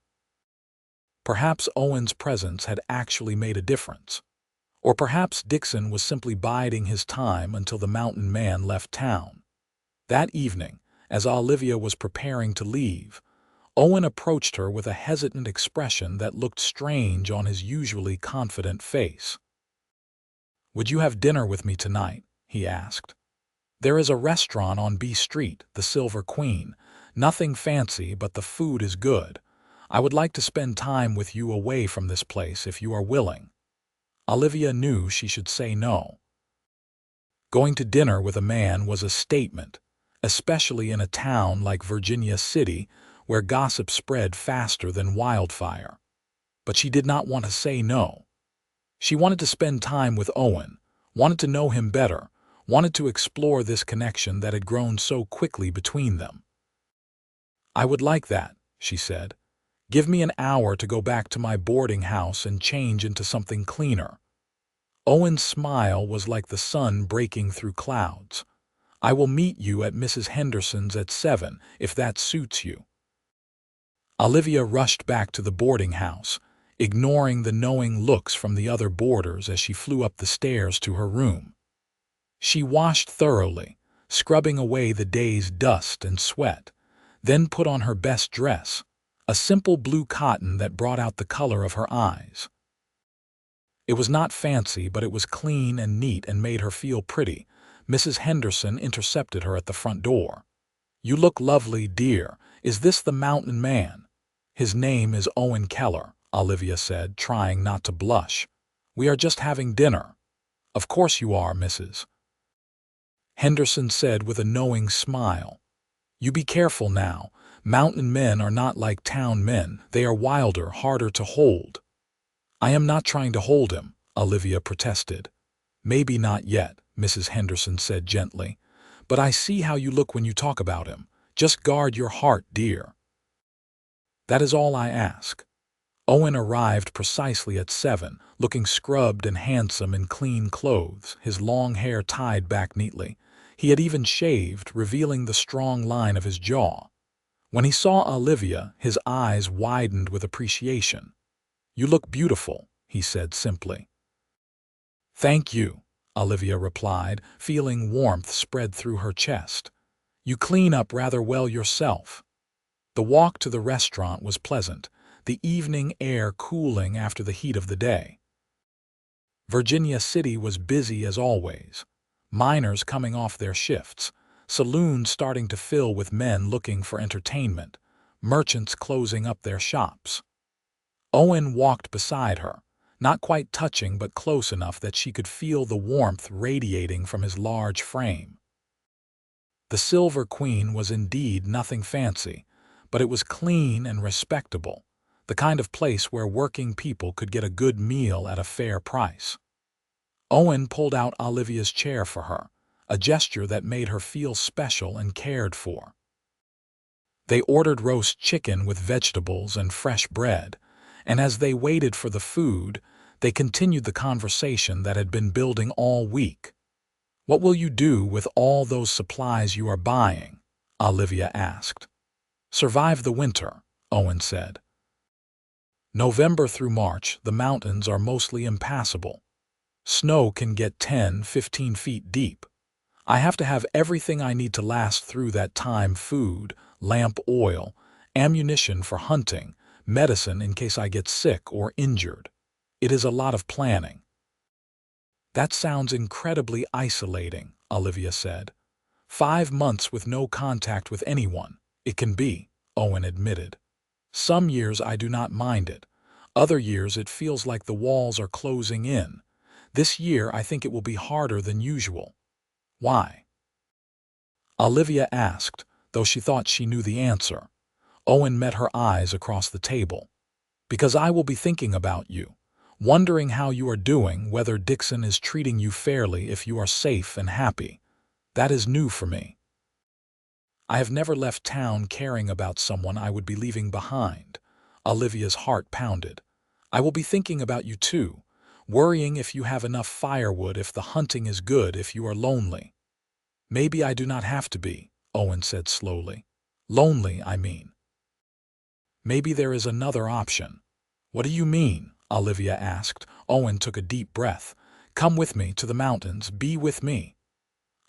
Perhaps Owen's presence had actually made a difference. Or perhaps Dixon was simply biding his time until the mountain man left town. That evening, as Olivia was preparing to leave, Owen approached her with a hesitant expression that looked strange on his usually confident face. "Would you have dinner with me tonight?" he asked. "There is a restaurant on B Street, the Silver Queen. Nothing fancy, but the food is good. I would like to spend time with you away from this place if you are willing." Olivia knew she should say no. Going to dinner with a man was a statement, especially in a town like Virginia City, where gossip spread faster than wildfire. But she did not want to say no. She wanted to spend time with Owen, wanted to know him better, wanted to explore this connection that had grown so quickly between them. "I would like that," she said. "Give me an hour to go back to my boarding house and change into something cleaner." Owen's smile was like the sun breaking through clouds. "I will meet you at Mrs. Henderson's at 7, if that suits you." Olivia rushed back to the boarding house, ignoring the knowing looks from the other boarders as she flew up the stairs to her room. She washed thoroughly, scrubbing away the day's dust and sweat, then put on her best dress, a simple blue cotton that brought out the color of her eyes. It was not fancy, but it was clean and neat and made her feel pretty. Mrs. Henderson intercepted her at the front door. "You look lovely, dear. Is this the mountain man?" "His name is Owen Keller," Olivia said, trying not to blush. "We are just having dinner." "Of course you are, Mrs. Henderson said with a knowing smile. "You be careful now. Mountain men are not like town men. They are wilder, harder to hold." "I am not trying to hold him," Olivia protested. "Maybe not yet," Mrs. Henderson said gently. "But I see how you look when you talk about him. Just guard your heart, dear." "That is all I ask." Owen arrived precisely at 7, looking scrubbed and handsome in clean clothes, his long hair tied back neatly. He had even shaved, revealing the strong line of his jaw. When he saw Olivia, his eyes widened with appreciation. "You look beautiful," he said simply. "Thank you," Olivia replied, feeling warmth spread through her chest. "You clean up rather well yourself." The walk to the restaurant was pleasant, the evening air cooling after the heat of the day. Virginia City was busy as always. Miners coming off their shifts, saloons starting to fill with men looking for entertainment, merchants closing up their shops. Owen walked beside her, not quite touching but close enough that she could feel the warmth radiating from his large frame. The Silver Queen was indeed nothing fancy, but it was clean and respectable, the kind of place where working people could get a good meal at a fair price. Owen pulled out Olivia's chair for her, a gesture that made her feel special and cared for. They ordered roast chicken with vegetables and fresh bread, and as they waited for the food, they continued the conversation that had been building all week. "What will you do with all those supplies you are buying?" Olivia asked. "Survive the winter," Owen said. "November through March, the mountains are mostly impassable. Snow can get 10–15 feet deep. I have to have everything I need to last through that time: food, lamp oil, ammunition for hunting, medicine in case I get sick or injured. It is a lot of planning." "That sounds incredibly isolating," Olivia said. "5 months with no contact with anyone. It can be," Owen admitted. "Some years I do not mind it. Other years it feels like the walls are closing in. This year I think it will be harder than usual." "Why?" Olivia asked, though she thought she knew the answer. Owen met her eyes across the table. "Because I will be thinking about you, wondering how you are doing, whether Dixon is treating you fairly, if you are safe and happy. That is new for me. I have never left town caring about someone I would be leaving behind." Olivia's heart pounded. "I will be thinking about you too, worrying if you have enough firewood, if the hunting is good, if you are lonely." "Maybe I do not have to be," Owen said slowly. "Lonely, I mean. Maybe there is another option." "What do you mean?" Olivia asked. Owen took a deep breath. "Come with me to the mountains. Be with me."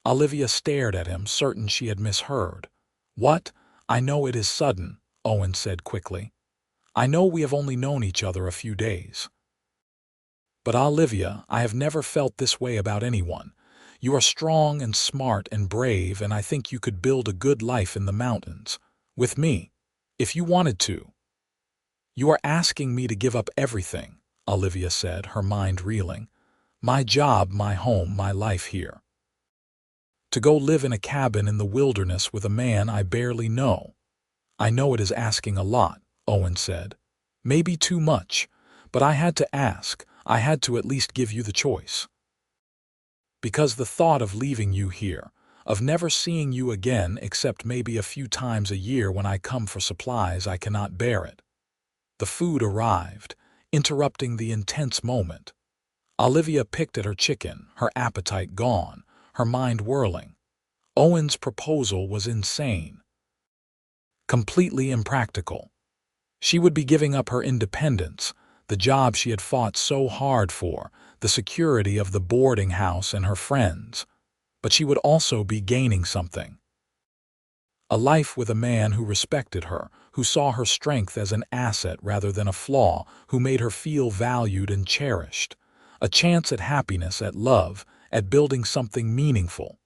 Olivia stared at him, certain she had misheard. "What? I know it is sudden," Owen said quickly. "I know we have only known each other a few days. But Olivia, I have never felt this way about anyone. You are strong and smart and brave, and I think you could build a good life in the mountains. With me, if you wanted to." "You are asking me to give up everything," Olivia said, her mind reeling. "My job, my home, my life here. To go live in a cabin in the wilderness with a man I barely know." "I know it is asking a lot," Owen said. "Maybe too much, but I had to ask. I had to at least give you the choice. Because the thought of leaving you here, of never seeing you again except maybe a few times a year when I come for supplies, I cannot bear it." The food arrived, interrupting the intense moment. Olivia picked at her chicken, her appetite gone, her mind whirling. Owen's proposal was insane, completely impractical. She would be giving up her independence, the job she had fought so hard for, the security of the boarding house and her friends. But she would also be gaining something. A life with a man who respected her, who saw her strength as an asset rather than a flaw, who made her feel valued and cherished. A chance at happiness, at love, at building something meaningful.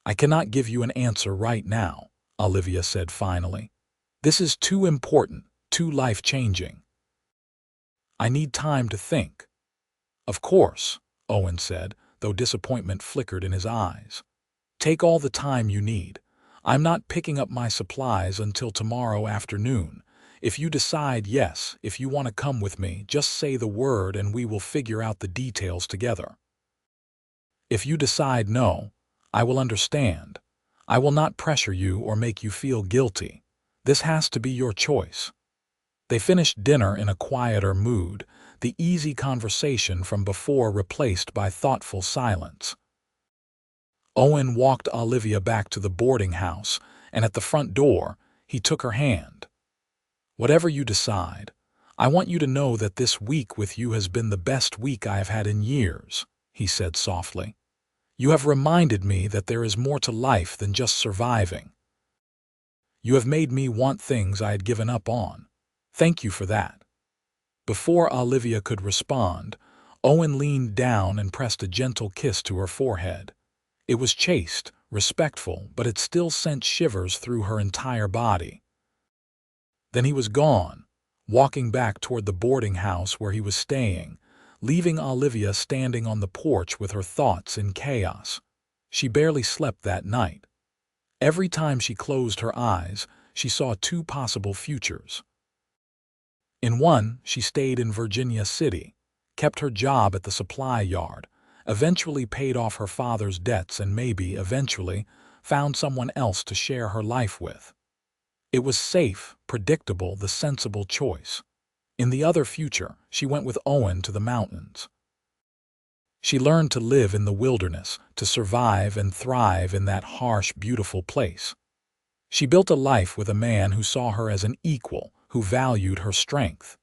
"I cannot give you an answer right now," Olivia said finally. "This is too important, too life-changing. I need time to think." "Of course," Owen said, though disappointment flickered in his eyes. "Take all the time you need. I'm not picking up my supplies until tomorrow afternoon. If you decide yes, if you want to come with me, just say the word and we will figure out the details together. If you decide no, I will understand. I will not pressure you or make you feel guilty. This has to be your choice." They finished dinner in a quieter mood, the easy conversation from before replaced by thoughtful silence. Owen walked Olivia back to the boarding house, and at the front door, he took her hand. "Whatever you decide, I want you to know that this week with you has been the best week I have had in years," he said softly. "You have reminded me that there is more to life than just surviving. You have made me want things I had given up on. Thank you for that." Before Olivia could respond, Owen leaned down and pressed a gentle kiss to her forehead. It was chaste, respectful, but it still sent shivers through her entire body. Then he was gone, walking back toward the boarding house where he was staying, leaving Olivia standing on the porch with her thoughts in chaos. She barely slept that night. Every time she closed her eyes, she saw two possible futures. In one, she stayed in Virginia City, kept her job at the supply yard, eventually paid off her father's debts, and maybe, eventually, found someone else to share her life with. It was safe, predictable, the sensible choice. In the other future, she went with Owen to the mountains. She learned to live in the wilderness, to survive and thrive in that harsh, beautiful place. She built a life with a man who saw her as an equal, who valued her strength.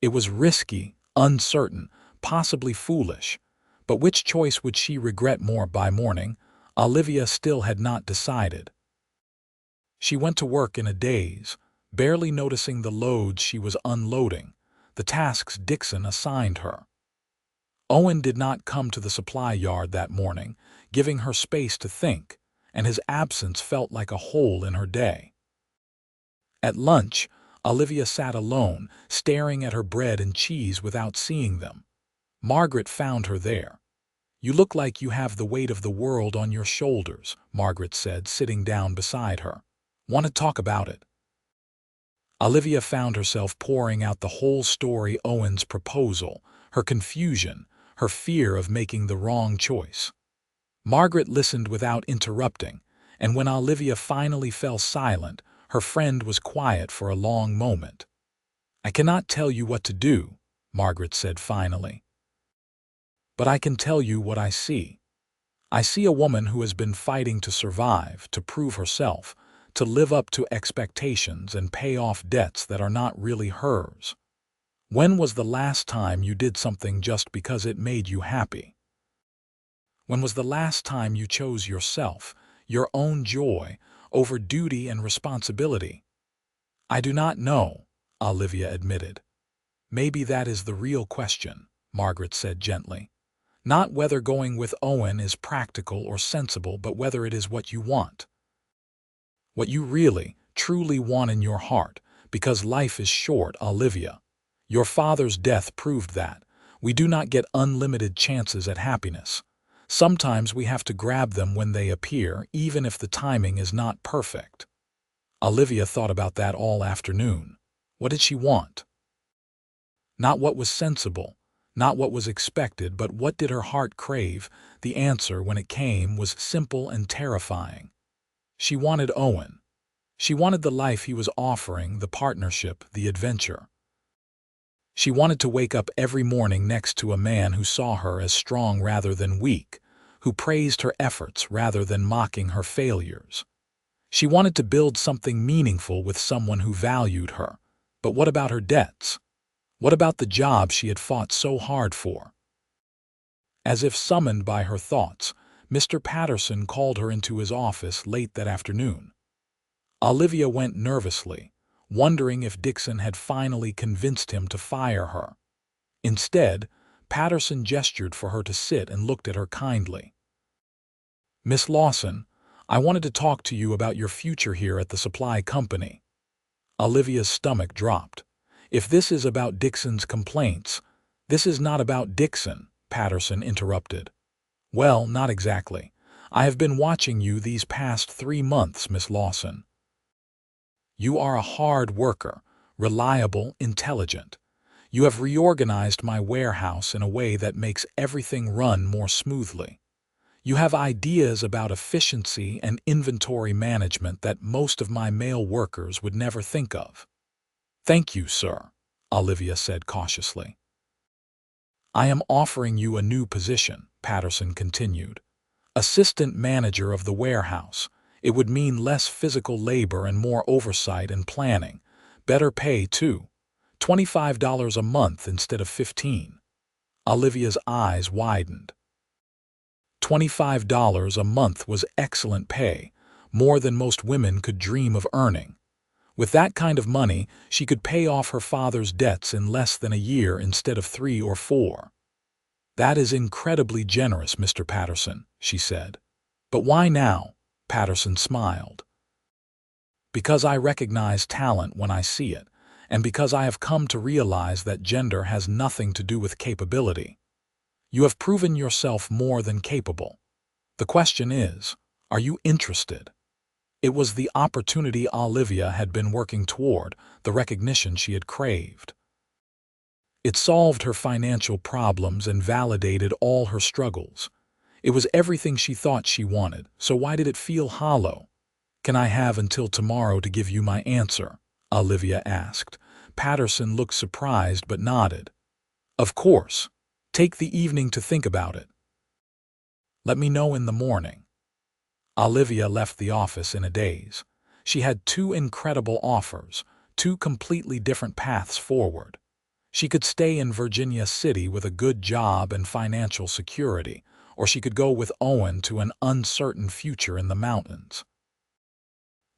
It was risky, uncertain, possibly foolish, but which choice would she regret more by morning? Olivia still had not decided. She went to work in a daze, barely noticing the loads she was unloading, the tasks Dixon assigned her. Owen did not come to the supply yard that morning, giving her space to think, and his absence felt like a hole in her day. At lunch, Olivia sat alone, staring at her bread and cheese without seeing them. Margaret found her there. "You look like you have the weight of the world on your shoulders," Margaret said, sitting down beside her. "Want to talk about it?" Olivia found herself pouring out the whole story: Owen's proposal, her confusion, her fear of making the wrong choice. Margaret listened without interrupting, and when Olivia finally fell silent, her friend was quiet for a long moment. "I cannot tell you what to do," Margaret said finally. "But I can tell you what I see. I see a woman who has been fighting to survive, to prove herself, to live up to expectations and pay off debts that are not really hers. When was the last time you did something just because it made you happy? When was the last time you chose yourself, your own joy, over duty and responsibility?" "I do not know," Olivia admitted. "Maybe that is the real question," Margaret said gently. "Not whether going with Owen is practical or sensible, but whether it is what you want. What you really, truly want in your heart, because life is short, Olivia. Your father's death proved that. We do not get unlimited chances at happiness. Sometimes we have to grab them when they appear, even if the timing is not perfect." Olivia thought about that all afternoon. What did she want? Not what was sensible, not what was expected, but what did her heart crave? The answer, when it came, was simple and terrifying. She wanted Owen. She wanted the life he was offering, the partnership, the adventure. She wanted to wake up every morning next to a man who saw her as strong rather than weak, who praised her efforts rather than mocking her failures. She wanted to build something meaningful with someone who valued her. But what about her debts? What about the job she had fought so hard for? As if summoned by her thoughts, Mr. Patterson called her into his office late that afternoon. Olivia went nervously, wondering if Dixon had finally convinced him to fire her. Instead, Patterson gestured for her to sit and looked at her kindly. "Miss Lawson, I wanted to talk to you about your future here at the supply company." Olivia's stomach dropped. "If this is about Dixon's complaints—" "This is not about Dixon," Patterson interrupted. "Well, not exactly. I have been watching you these past 3 months, Miss Lawson. You are a hard worker, reliable, intelligent. You have reorganized my warehouse in a way that makes everything run more smoothly. You have ideas about efficiency and inventory management that most of my male workers would never think of." "Thank you, sir," Olivia said cautiously. "I am offering you a new position," Patterson continued. "Assistant manager of the warehouse. It would mean less physical labor and more oversight and planning. Better pay, too. $25 a month instead of 15. Olivia's eyes widened. $25 a month was excellent pay, more than most women could dream of earning. With that kind of money, she could pay off her father's debts in less than a year instead of 3 or 4. "That is incredibly generous, Mr. Patterson," she said. "But why now?" Patterson smiled. "Because I recognize talent when I see it, and because I have come to realize that gender has nothing to do with capability. You have proven yourself more than capable. The question is, are you interested?" It was the opportunity Olivia had been working toward, the recognition she had craved. It solved her financial problems and validated all her struggles. It was everything she thought she wanted, so why did it feel hollow? "Can I have until tomorrow to give you my answer?" Olivia asked. Patterson looked surprised but nodded. "Of course. Take the evening to think about it. Let me know in the morning." Olivia left the office in a daze. She had two incredible offers, two completely different paths forward. She could stay in Virginia City with a good job and financial security, or she could go with Owen to an uncertain future in the mountains.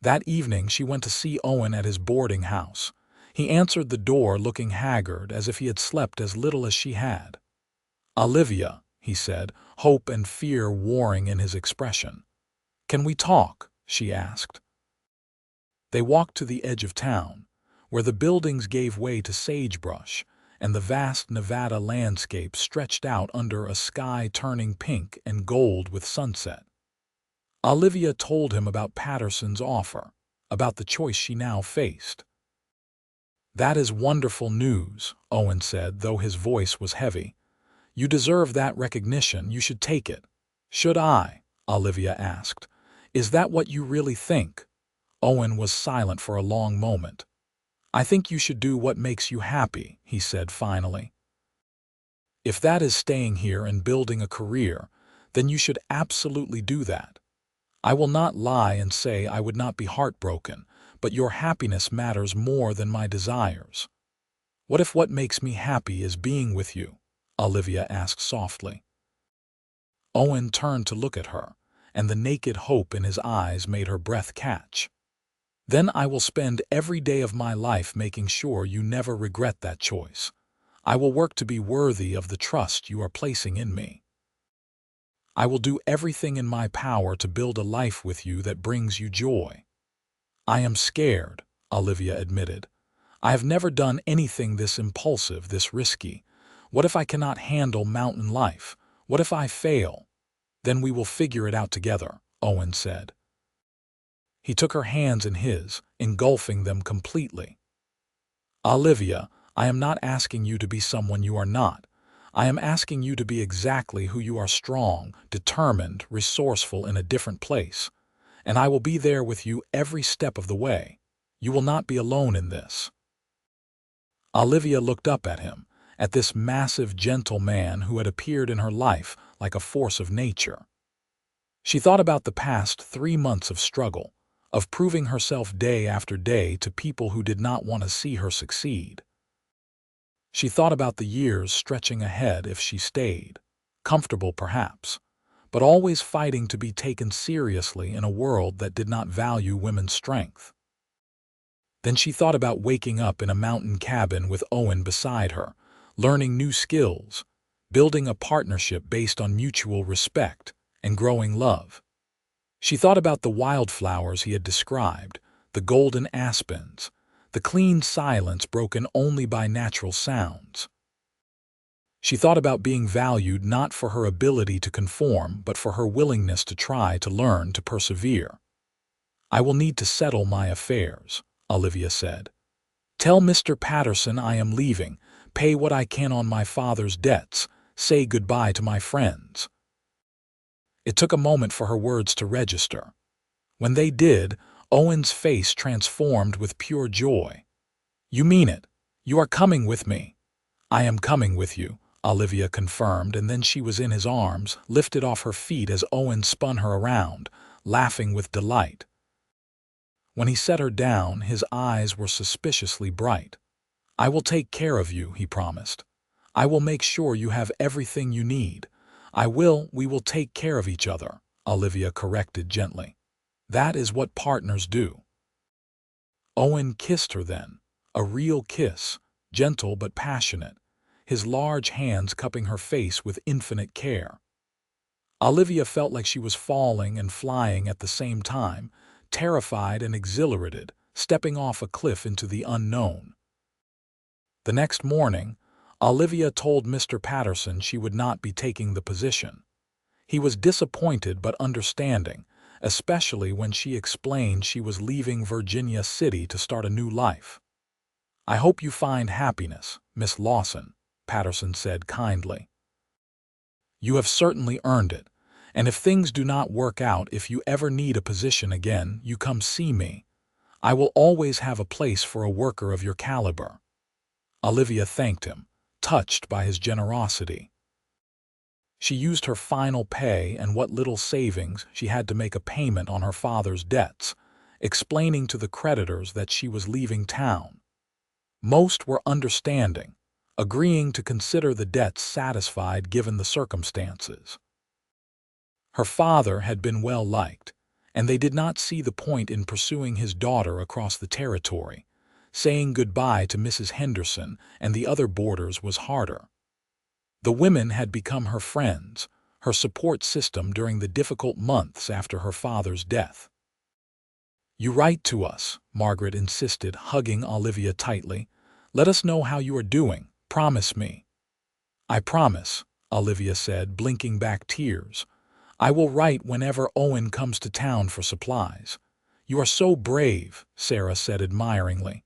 That evening she went to see Owen at his boarding house. He answered the door looking haggard, as if he had slept as little as she had. "Olivia," he said, hope and fear warring in his expression. "Can we talk?" she asked. They walked to the edge of town, where the buildings gave way to sagebrush, and the vast Nevada landscape stretched out under a sky turning pink and gold with sunset. Olivia told him about Patterson's offer, about the choice she now faced. "That is wonderful news," Owen said, though his voice was heavy. "You deserve that recognition. You should take it." "Should I?" Olivia asked. "Is that what you really think?" Owen was silent for a long moment. "I think you should do what makes you happy," he said finally. "If that is staying here and building a career, then you should absolutely do that. I will not lie and say I would not be heartbroken, but your happiness matters more than my desires." "What if what makes me happy is being with you?" Olivia asked softly. Owen turned to look at her, and the naked hope in his eyes made her breath catch. "Then I will spend every day of my life making sure you never regret that choice. I will work to be worthy of the trust you are placing in me. I will do everything in my power to build a life with you that brings you joy." "I am scared," Olivia admitted. "I have never done anything this impulsive, this risky. What if I cannot handle mountain life? What if I fail?" "Then we will figure it out together," Owen said. He took her hands in his, engulfing them completely. "Olivia, I am not asking you to be someone you are not. I am asking you to be exactly who you are: strong, determined, resourceful in a different place. And I will be there with you every step of the way. You will not be alone in this." Olivia looked up at him, at this massive, gentle man who had appeared in her life like a force of nature. She thought about the past 3 months of struggle, of proving herself day after day to people who did not want to see her succeed. She thought about the years stretching ahead if she stayed, comfortable perhaps, but always fighting to be taken seriously in a world that did not value women's strength. Then she thought about waking up in a mountain cabin with Owen beside her, learning new skills, building a partnership based on mutual respect, and growing love. She thought about the wildflowers he had described, the golden aspens, the clean silence broken only by natural sounds. She thought about being valued not for her ability to conform, but for her willingness to try, to learn, to persevere. "I will need to settle my affairs," Olivia said. "Tell Mr. Patterson I am leaving, pay what I can on my father's debts, say goodbye to my friends." It took a moment for her words to register. When they did, Owen's face transformed with pure joy. "You mean it? You are coming with me?" "I am coming with you," Olivia confirmed, and then she was in his arms, lifted off her feet as Owen spun her around, laughing with delight. When he set her down, his eyes were suspiciously bright. "I will take care of you," he promised. "I will make sure you have everything you need. We will take care of each other," Olivia corrected gently. "That is what partners do." Owen kissed her then, a real kiss, gentle but passionate. his large hands cupping her face with infinite care. Olivia felt like she was falling and flying at the same time, terrified and exhilarated, stepping off a cliff into the unknown. The next morning, Olivia told Mr. Patterson she would not be taking the position. He was disappointed but understanding, especially when she explained she was leaving Virginia City to start a new life. "I hope you find happiness, Miss Lawson," Patterson said kindly. "You have certainly earned it, and if things do not work out, if you ever need a position again, you come see me. I will always have a place for a worker of your caliber." Olivia thanked him, touched by his generosity. She used her final pay and what little savings she had to make a payment on her father's debts, explaining to the creditors that she was leaving town. Most were understanding, agreeing to consider the debts satisfied given the circumstances. Her father had been well liked, and they did not see the point in pursuing his daughter across the territory. Saying goodbye to Mrs. Henderson and the other boarders was harder. The women had become her friends, her support system during the difficult months after her father's death. "You write to us," Margaret insisted, hugging Olivia tightly. "Let us know how you are doing. Promise me." "I promise," Olivia said, blinking back tears. "I will write whenever Owen comes to town for supplies." "You are so brave," Sarah said admiringly.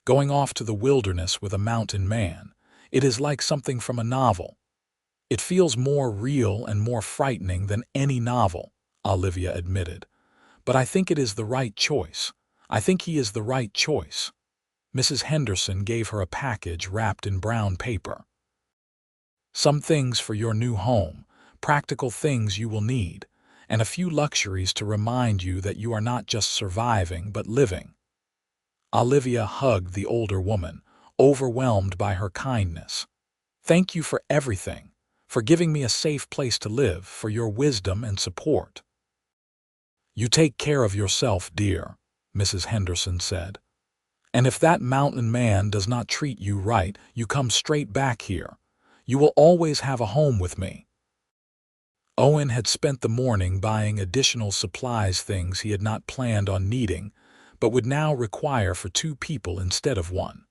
"Going off to the wilderness with a mountain man. It is like something from a novel." "It feels more real and more frightening than any novel," Olivia admitted. "But I think it is the right choice. I think he is the right choice." Mrs. Henderson gave her a package wrapped in brown paper. "Some things for your new home, practical things you will need, and a few luxuries to remind you that you are not just surviving but living." Olivia hugged the older woman, overwhelmed by her kindness. "Thank you for everything, for giving me a safe place to live, for your wisdom and support." "You take care of yourself, dear," Mrs. Henderson said. "And if that mountain man does not treat you right, you come straight back here. You will always have a home with me." Owen had spent the morning buying additional supplies, things he had not planned on needing, but would now require for 2 people instead of 1.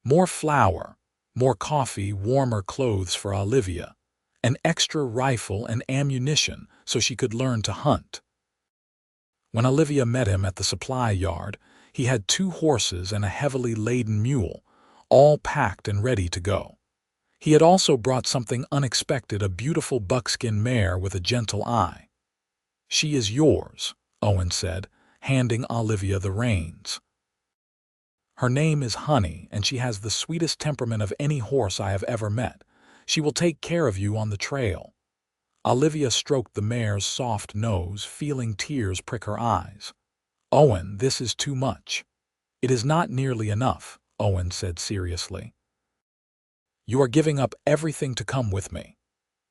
More flour, more coffee, warmer clothes for Olivia, an extra rifle and ammunition so she could learn to hunt. When Olivia met him at the supply yard, he had 2 horses and a heavily laden mule, all packed and ready to go. He had also brought something unexpected, a beautiful buckskin mare with a gentle eye. "She is yours," Owen said, handing Olivia the reins. "Her name is Honey, and she has the sweetest temperament of any horse I have ever met. She will take care of you on the trail." Olivia stroked the mare's soft nose, feeling tears prick her eyes. "Owen, this is too much." "It is not nearly enough," Owen said seriously. "You are giving up everything to come with me.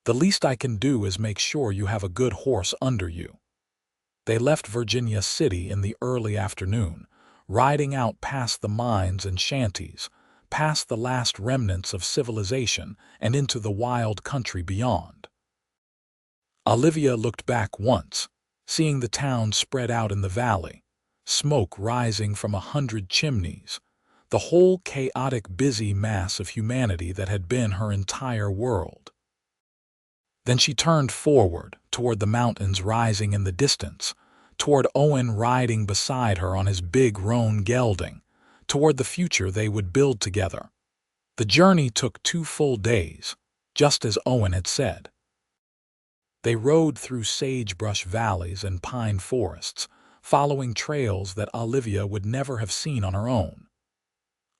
The least I can do is make sure you have a good horse under you." They left Virginia City in the early afternoon, riding out past the mines and shanties, past the last remnants of civilization and into the wild country beyond. Olivia looked back once, seeing the town spread out in the valley, smoke rising from 100 chimneys, the whole chaotic, busy mass of humanity that had been her entire world. Then she turned forward, toward the mountains rising in the distance, toward Owen riding beside her on his big roan gelding, toward the future they would build together. The journey took 2 full days, just as Owen had said. They rode through sagebrush valleys and pine forests, following trails that Olivia would never have seen on her own.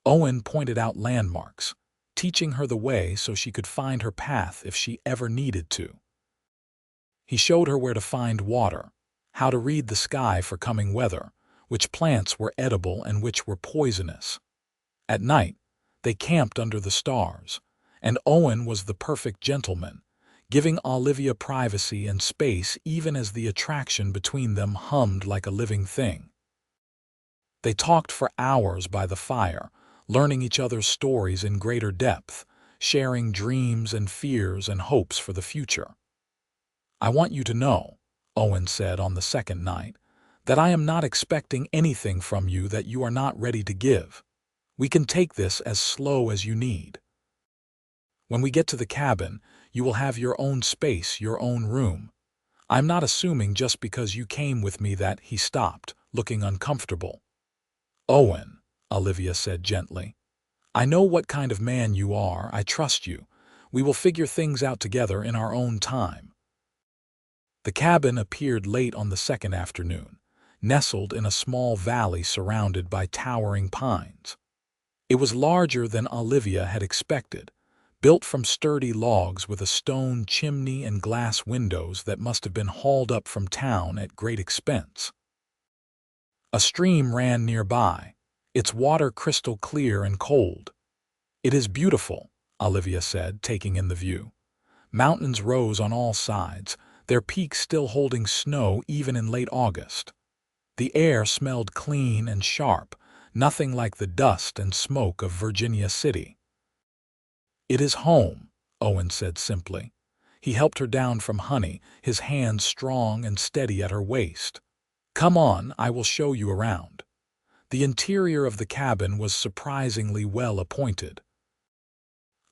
Owen pointed out landmarks, teaching her the way so she could find her path if she ever needed to. He showed her where to find water, how to read the sky for coming weather, which plants were edible and which were poisonous. At night, they camped under the stars, and Owen was the perfect gentleman, giving Olivia privacy and space even as the attraction between them hummed like a living thing. They talked for hours by the fire, learning each other's stories in greater depth, sharing dreams and fears and hopes for the future. "I want you to know," Owen said on the second night, "that I am not expecting anything from you that you are not ready to give. We can take this as slow as you need. When we get to the cabin, you will have your own space, your own room. I'm not assuming just because you came with me that—" He stopped, looking uncomfortable. "Owen," Olivia said gently, "I know what kind of man you are. I trust you. We will figure things out together in our own time." The cabin appeared late on the second afternoon, nestled in a small valley surrounded by towering pines. It was larger than Olivia had expected, built from sturdy logs with a stone chimney and glass windows that must have been hauled up from town at great expense. A stream ran nearby, its water crystal clear and cold. "It is beautiful," Olivia said, taking in the view. Mountains rose on all sides, their peaks still holding snow even in late August. The air smelled clean and sharp, nothing like the dust and smoke of Virginia City. "It is home," Owen said simply. He helped her down from Honey, his hands strong and steady at her waist. "Come on, I will show you around." The interior of the cabin was surprisingly well appointed.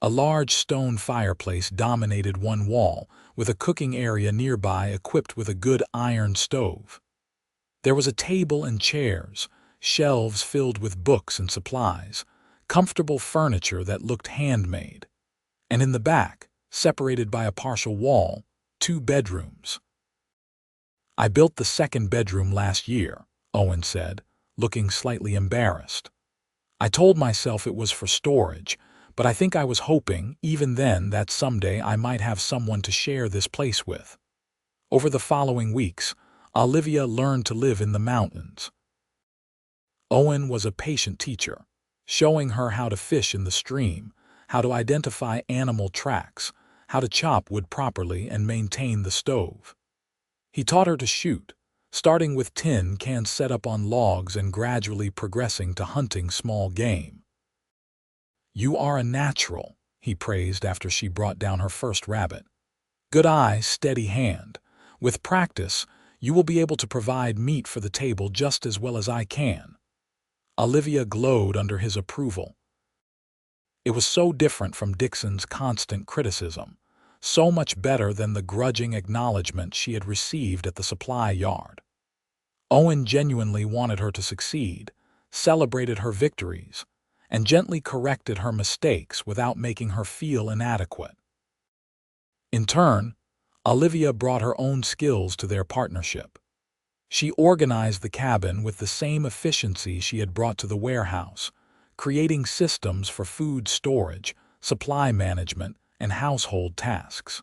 A large stone fireplace dominated one wall, with a cooking area nearby equipped with a good iron stove. There was a table and chairs, shelves filled with books and supplies, comfortable furniture that looked handmade. And in the back, separated by a partial wall, 2 bedrooms. "I built the second bedroom last year," Owen said, looking slightly embarrassed. "I told myself it was for storage, but I think I was hoping, even then, that someday I might have someone to share this place with." Over the following weeks, Olivia learned to live in the mountains. Owen was a patient teacher, showing her how to fish in the stream, how to identify animal tracks, how to chop wood properly and maintain the stove. He taught her to shoot, starting with tin cans set up on logs and gradually progressing to hunting small game. "You are a natural," he praised after she brought down her first rabbit. "Good eye, steady hand. With practice, you will be able to provide meat for the table just as well as I can." Olivia glowed under his approval. It was so different from Dixon's constant criticism, so much better than the grudging acknowledgement she had received at the supply yard. Owen genuinely wanted her to succeed, celebrated her victories, and gently corrected her mistakes without making her feel inadequate. In turn, Olivia brought her own skills to their partnership. She organized the cabin with the same efficiency she had brought to the warehouse, creating systems for food storage, supply management, and household tasks.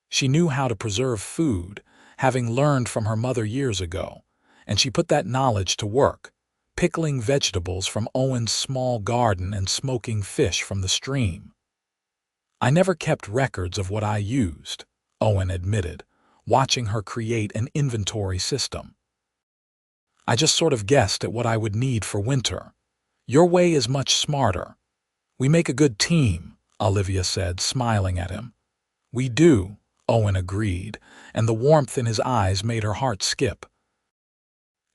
She knew how to preserve food, having learned from her mother years ago, and she put that knowledge to work, pickling vegetables from Owen's small garden and smoking fish from the stream. "I never kept records of what I used," Owen admitted, watching her create an inventory system. "I just sort of guessed at what I would need for winter. Your way is much smarter." "We make a good team," Olivia said, smiling at him. "We do," Owen agreed, and the warmth in his eyes made her heart skip.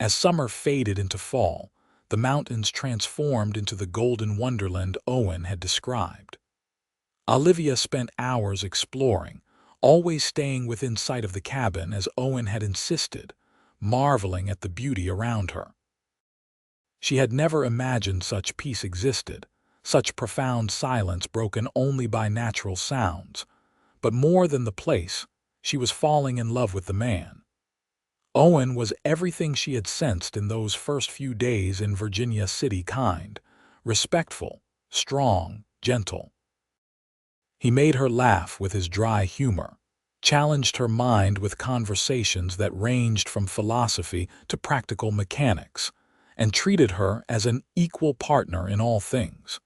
As summer faded into fall, the mountains transformed into the golden wonderland Owen had described. Olivia spent hours exploring, always staying within sight of the cabin as Owen had insisted, marveling at the beauty around her. She had never imagined such peace existed, such profound silence broken only by natural sounds. But more than the place, she was falling in love with the man. Owen was everything she had sensed in those first few days in Virginia City: kind, respectful, strong, gentle. He made her laugh with his dry humor, challenged her mind with conversations that ranged from philosophy to practical mechanics, and treated her as an equal partner in all things.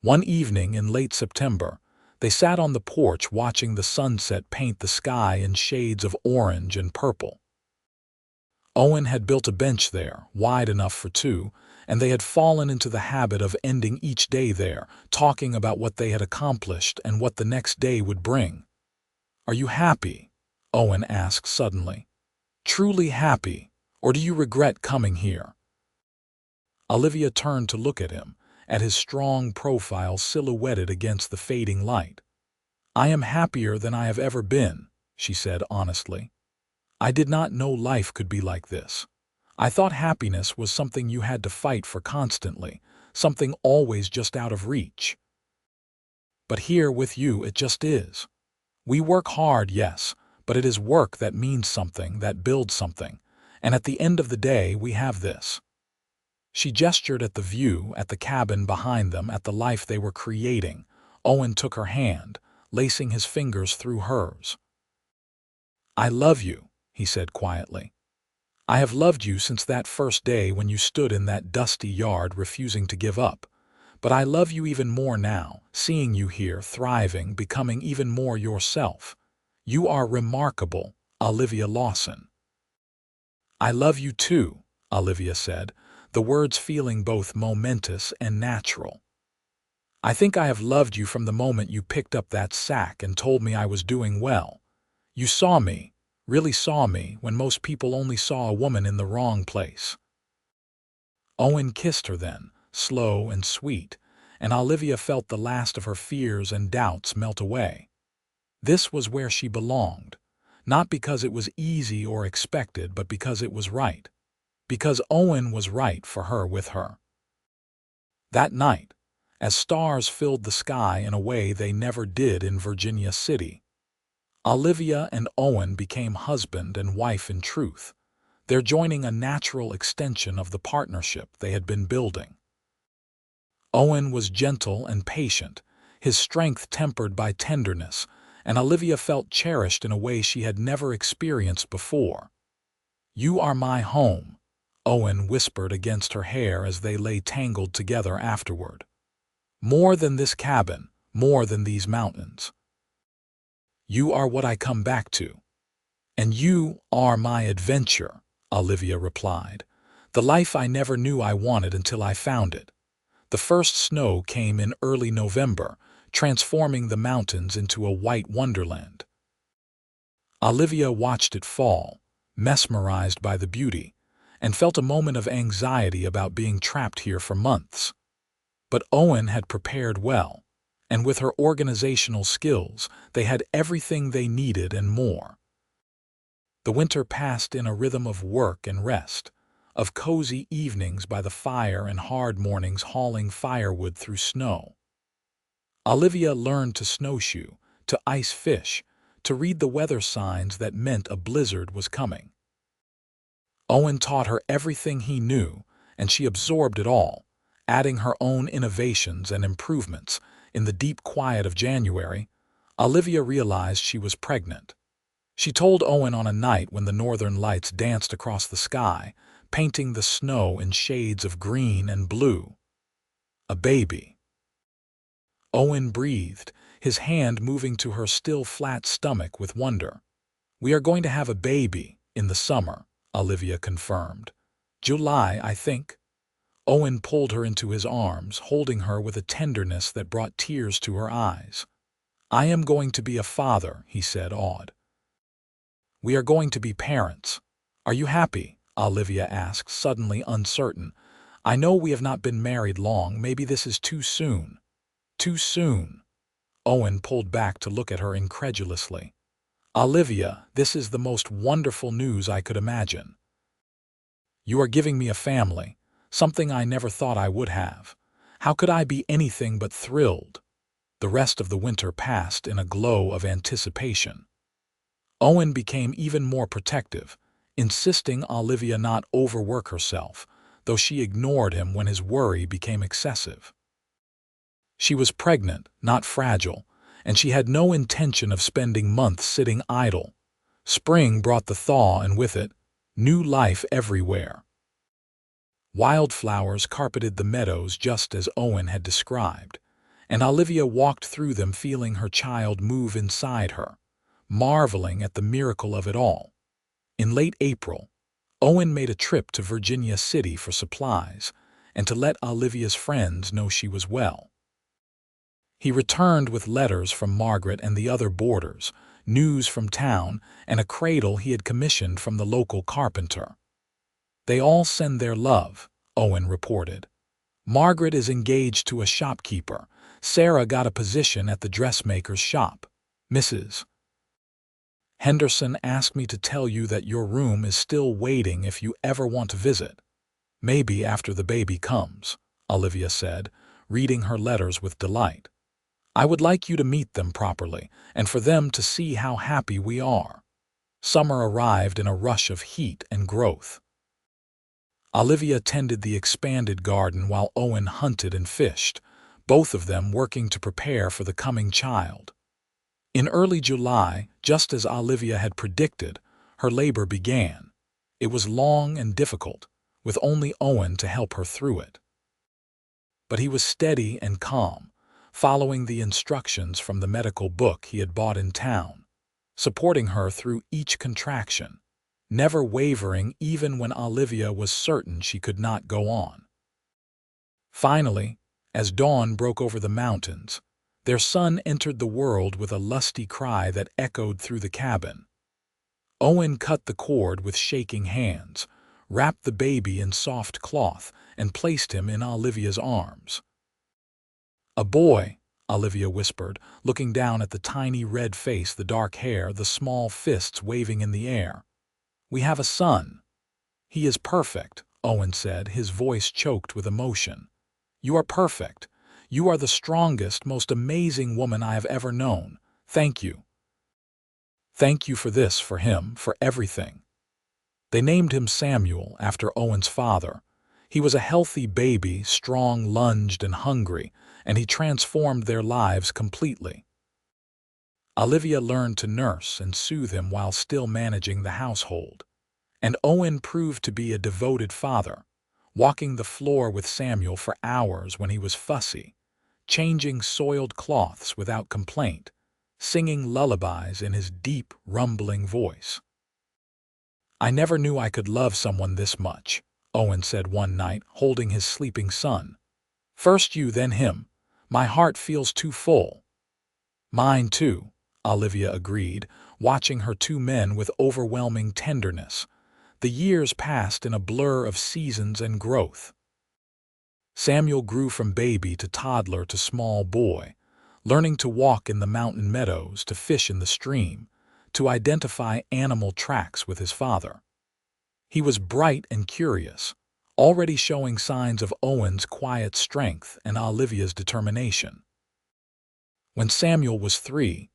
One evening in late September, they sat on the porch watching the sunset paint the sky in shades of orange and purple. Owen had built a bench there, wide enough for 2, and they had fallen into the habit of ending each day there, talking about what they had accomplished and what the next day would bring. "Are you happy?" Owen asked suddenly. "Truly happy, or do you regret coming here?" Olivia turned to look at him, at his strong profile silhouetted against the fading light. "I am happier than I have ever been," she said honestly. "I did not know life could be like this. I thought happiness was something you had to fight for constantly, something always just out of reach. But here with you it just is. We work hard, yes, but it is work that means something, that builds something, and at the end of the day we have this." She gestured at the view, at the cabin behind them, at the life they were creating. Owen took her hand, lacing his fingers through hers. "I love you," he said quietly. "I have loved you since that first day when you stood in that dusty yard refusing to give up. But I love you even more now, seeing you here, thriving, becoming even more yourself. You are remarkable, Olivia Lawson." "I love you too," Olivia said, the words feeling both momentous and natural. "I think I have loved you from the moment you picked up that sack and told me I was doing well. You saw me, really saw me, when most people only saw a woman in the wrong place." Owen kissed her then, slow and sweet, and Olivia felt the last of her fears and doubts melt away. This was where she belonged, not because it was easy or expected, but because it was right. Because Owen was right for her with her. That night, as stars filled the sky in a way they never did in Virginia City, Olivia and Owen became husband and wife in truth. They're joining a natural extension of the partnership they had been building. Owen was gentle and patient, his strength tempered by tenderness, and Olivia felt cherished in a way she had never experienced before. "You are my home," Owen whispered against her hair as they lay tangled together afterward. "More than this cabin, more than these mountains. You are what I come back to." "And you are my adventure," Olivia replied. "The life I never knew I wanted until I found it." The first snow came in early November, transforming the mountains into a white wonderland. Olivia watched it fall, mesmerized by the beauty, and felt a moment of anxiety about being trapped here for months. But Owen had prepared well, and with her organizational skills, they had everything they needed and more. The winter passed in a rhythm of work and rest, of cozy evenings by the fire and hard mornings hauling firewood through snow. Olivia learned to snowshoe, to ice fish, to read the weather signs that meant a blizzard was coming. Owen taught her everything he knew, and she absorbed it all, adding her own innovations and improvements. In the deep quiet of January, Olivia realized she was pregnant. She told Owen on a night when the northern lights danced across the sky, painting the snow in shades of green and blue. "A baby." Owen breathed, his hand moving to her still flat stomach with wonder. "We are going to have a baby in the summer," Olivia confirmed. "July, I think." Owen pulled her into his arms, holding her with a tenderness that brought tears to her eyes. "I am going to be a father," he said, awed. "We are going to be parents. Are you happy?" Olivia asked, suddenly uncertain. "I know we have not been married long. Maybe this is too soon." "Too soon?" Owen pulled back to look at her incredulously. "Olivia, this is the most wonderful news I could imagine. You are giving me a family, something I never thought I would have. How could I be anything but thrilled?" The rest of the winter passed in a glow of anticipation. Owen became even more protective, insisting Olivia not overwork herself, though she ignored him when his worry became excessive. She was pregnant, not fragile, and she had no intention of spending months sitting idle. Spring brought the thaw, and with it, new life everywhere. Wildflowers carpeted the meadows just as Owen had described, and Olivia walked through them feeling her child move inside her, marveling at the miracle of it all. In late April, Owen made a trip to Virginia City for supplies, and to let Olivia's friends know she was well. He returned with letters from Margaret and the other boarders, news from town, and a cradle he had commissioned from the local carpenter. "They all send their love," Owen reported. "Margaret is engaged to a shopkeeper. Sarah got a position at the dressmaker's shop. Mrs. Henderson asked me to tell you that your room is still waiting if you ever want to visit. Maybe after the baby comes," Olivia said, reading her letters with delight. "I would like you to meet them properly, and for them to see how happy we are." Summer arrived in a rush of heat and growth. Olivia tended the expanded garden while Owen hunted and fished, both of them working to prepare for the coming child. In early July, just as Olivia had predicted, her labor began. It was long and difficult, with only Owen to help her through it. But he was steady and calm, following the instructions from the medical book he had bought in town, supporting her through each contraction, never wavering even when Olivia was certain she could not go on. Finally, as dawn broke over the mountains, their son entered the world with a lusty cry that echoed through the cabin. Owen cut the cord with shaking hands, wrapped the baby in soft cloth, and placed him in Olivia's arms. "A boy," Olivia whispered, looking down at the tiny red face, the dark hair, the small fists waving in the air. "We have a son." "He is perfect," Owen said, his voice choked with emotion. "You are perfect. You are the strongest, most amazing woman I have ever known. Thank you. Thank you for this, for him, for everything." They named him Samuel after Owen's father. He was a healthy baby, strong, lunged, and hungry, and he transformed their lives completely. Olivia learned to nurse and soothe him while still managing the household. And Owen proved to be a devoted father, walking the floor with Samuel for hours when he was fussy, changing soiled cloths without complaint, singing lullabies in his deep, rumbling voice. "I never knew I could love someone this much," Owen said one night, holding his sleeping son. "First you, then him. My heart feels too full." "Mine too," Olivia agreed, watching her two men with overwhelming tenderness. The years passed in a blur of seasons and growth. Samuel grew from baby to toddler to small boy, learning to walk in the mountain meadows, to fish in the stream, to identify animal tracks with his father. He was bright and curious, already showing signs of Owen's quiet strength and Olivia's determination. When Samuel was 3,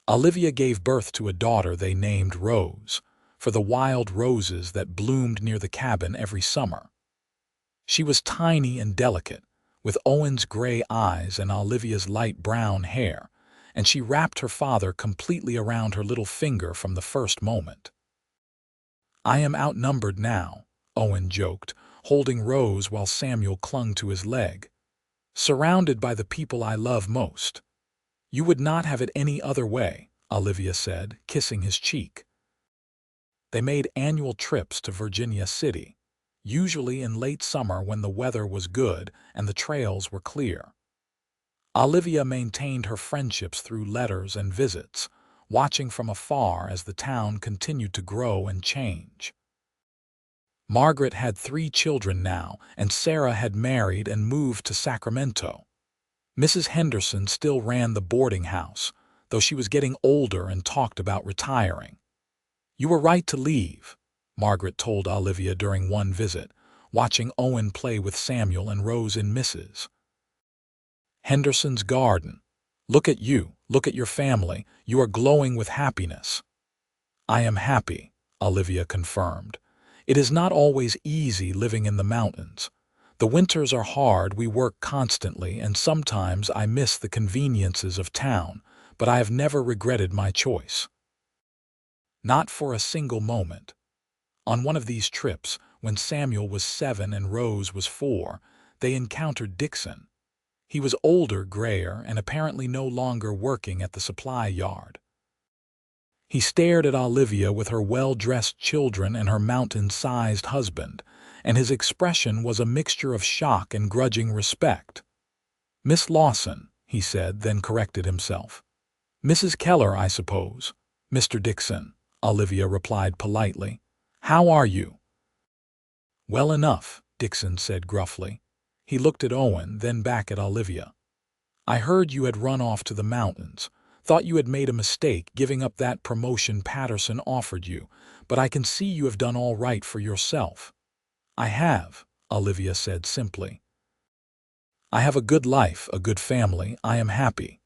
Olivia gave birth to a daughter they named Rose, for the wild roses that bloomed near the cabin every summer. She was tiny and delicate, with Owen's gray eyes and Olivia's light brown hair, and she wrapped her father completely around her little finger from the first moment. "I am outnumbered now," Owen joked, holding Rose while Samuel clung to his leg. "Surrounded by the people I love most." "You would not have it any other way," Olivia said, kissing his cheek. They made annual trips to Virginia City, usually in late summer when the weather was good and the trails were clear. Olivia maintained her friendships through letters and visits, watching from afar as the town continued to grow and change. Margaret had 3 children now, and Sarah had married and moved to Sacramento. Mrs. Henderson still ran the boarding house, though she was getting older and talked about retiring. "You were right to leave," Margaret told Olivia during one visit, watching Owen play with Samuel and Rose in Mrs. Henderson's garden. "Look at you, look at your family, you are glowing with happiness." "I am happy," Olivia confirmed. "It is not always easy living in the mountains. The winters are hard, we work constantly, and sometimes I miss the conveniences of town, but I have never regretted my choice." Not for a single moment. On one of these trips, when Samuel was 7 and Rose was 4, they encountered Dixon. He was older, grayer, and apparently no longer working at the supply yard. He stared at Olivia with her well-dressed children and her mountain-sized husband, and his expression was a mixture of shock and grudging respect. "Miss Lawson," he said, then corrected himself. "Mrs. Keller, I suppose." "Mr. Dixon," Olivia replied politely. "How are you?" "Well enough," Dixon said gruffly. He looked at Owen, then back at Olivia. "I heard you had run off to the mountains. Thought you had made a mistake giving up that promotion Patterson offered you, but I can see you have done all right for yourself." "I have," Olivia said simply. "I have a good life, a good family. I am happy."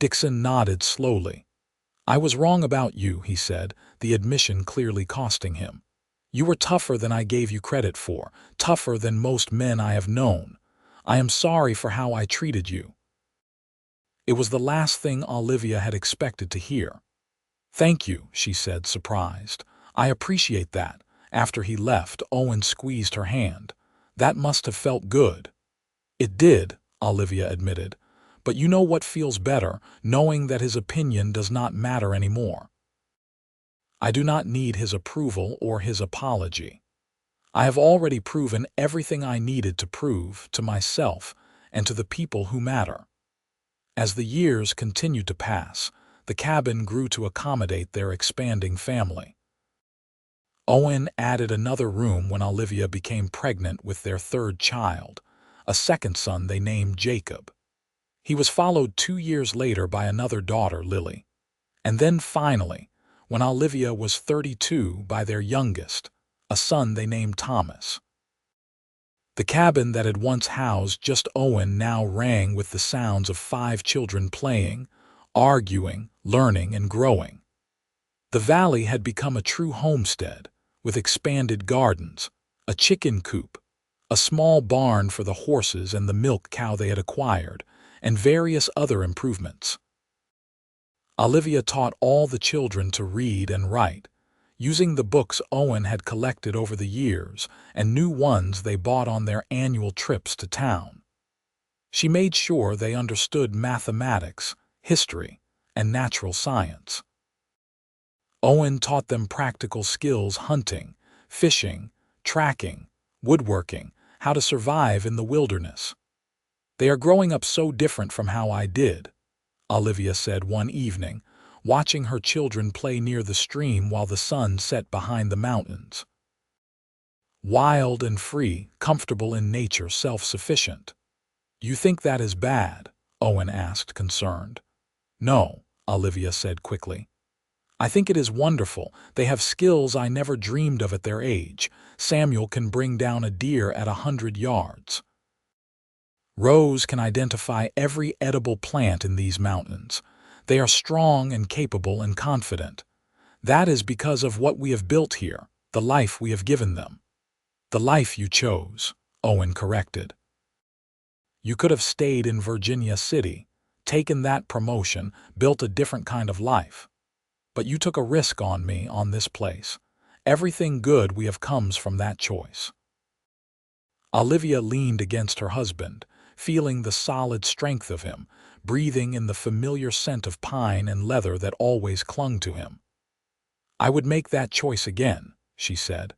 Dixon nodded slowly. "I was wrong about you," he said, the admission clearly costing him. "You were tougher than I gave you credit for, tougher than most men I have known. I am sorry for how I treated you." It was the last thing Olivia had expected to hear. "Thank you," she said, surprised. "I appreciate that." After he left, Owen squeezed her hand. "That must have felt good." "It did," Olivia admitted. "But you know what feels better, knowing that his opinion does not matter anymore. I do not need his approval or his apology. I have already proven everything I needed to prove to myself and to the people who matter." As the years continued to pass, the cabin grew to accommodate their expanding family. Owen added another room when Olivia became pregnant with their third child, a second son they named Jacob. He was followed 2 years later by another daughter, Lily. And then finally, when Olivia was 32, by their youngest, a son they named Thomas. The cabin that had once housed just Owen now rang with the sounds of 5 children playing, arguing, learning, and growing. The valley had become a true homestead, with expanded gardens, a chicken coop, a small barn for the horses and the milk cow they had acquired, and various other improvements. Olivia taught all the children to read and write, using the books Owen had collected over the years and new ones they bought on their annual trips to town. She made sure they understood mathematics, history, and natural science. Owen taught them practical skills: hunting, fishing, tracking, woodworking, how to survive in the wilderness. "They are growing up so different from how I did," Olivia said one evening, watching her children play near the stream while the sun set behind the mountains. "Wild and free, comfortable in nature, self-sufficient." "You think that is bad?" Owen asked, concerned. "No," Olivia said quickly. "I think it is wonderful. They have skills I never dreamed of at their age. Samuel can bring down a deer at 100 yards. Rose can identify every edible plant in these mountains. They are strong and capable and confident. That is because of what we have built here, the life we have given them." "The life you chose," Owen corrected. "You could have stayed in Virginia City, taken that promotion, built a different kind of life. But you took a risk on me, on this place. Everything good we have comes from that choice." Olivia leaned against her husband, feeling the solid strength of him, breathing in the familiar scent of pine and leather that always clung to him. "I would make that choice again," she said,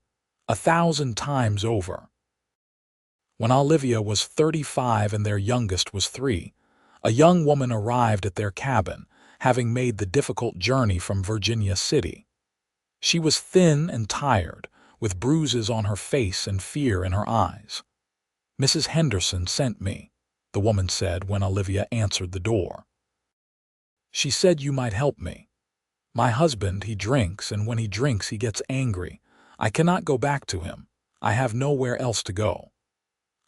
1,000 times over. When Olivia was 35 and their youngest was 3, a young woman arrived at their cabin, having made the difficult journey from Virginia City. She was thin and tired, with bruises on her face and fear in her eyes. "Mrs. Henderson sent me," the woman said when Olivia answered the door. "She said you might help me. My husband, he drinks, and when he drinks he gets angry. I cannot go back to him. I have nowhere else to go."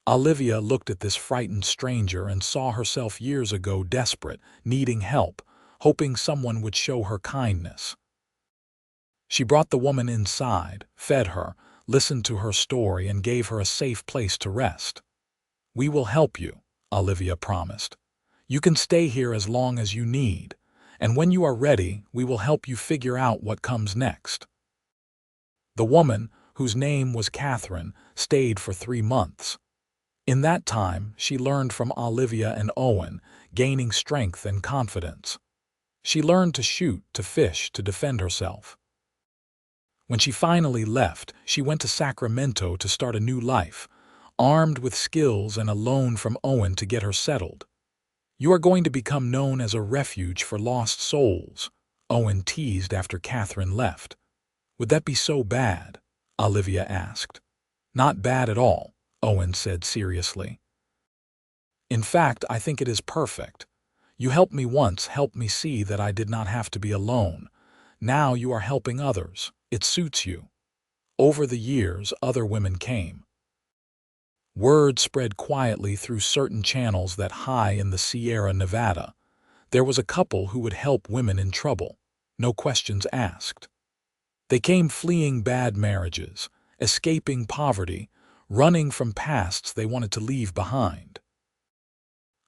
Olivia looked at this frightened stranger and saw herself years ago desperate, needing help, hoping someone would show her kindness. She brought the woman inside, fed her, listened to her story, and gave her a safe place to rest. "We will help you," Olivia promised. "You can stay here as long as you need, and when you are ready, we will help you figure out what comes next." The woman, whose name was Catherine, stayed for 3 months. In that time, she learned from Olivia and Owen, gaining strength and confidence. She learned to shoot, to fish, to defend herself. When she finally left, she went to Sacramento to start a new life, armed with skills and a loan from Owen to get her settled. "You are going to become known as a refuge for lost souls," Owen teased after Catherine left. "Would that be so bad?" Olivia asked. "Not bad at all," Owen said seriously. "In fact, I think it is perfect. You helped me once, helped me see that I did not have to be alone. Now you are helping others. It suits you." Over the years, other women came. Word spread quietly through certain channels that high in the Sierra Nevada, there was a couple who would help women in trouble, no questions asked. They came fleeing bad marriages, escaping poverty, running from pasts they wanted to leave behind.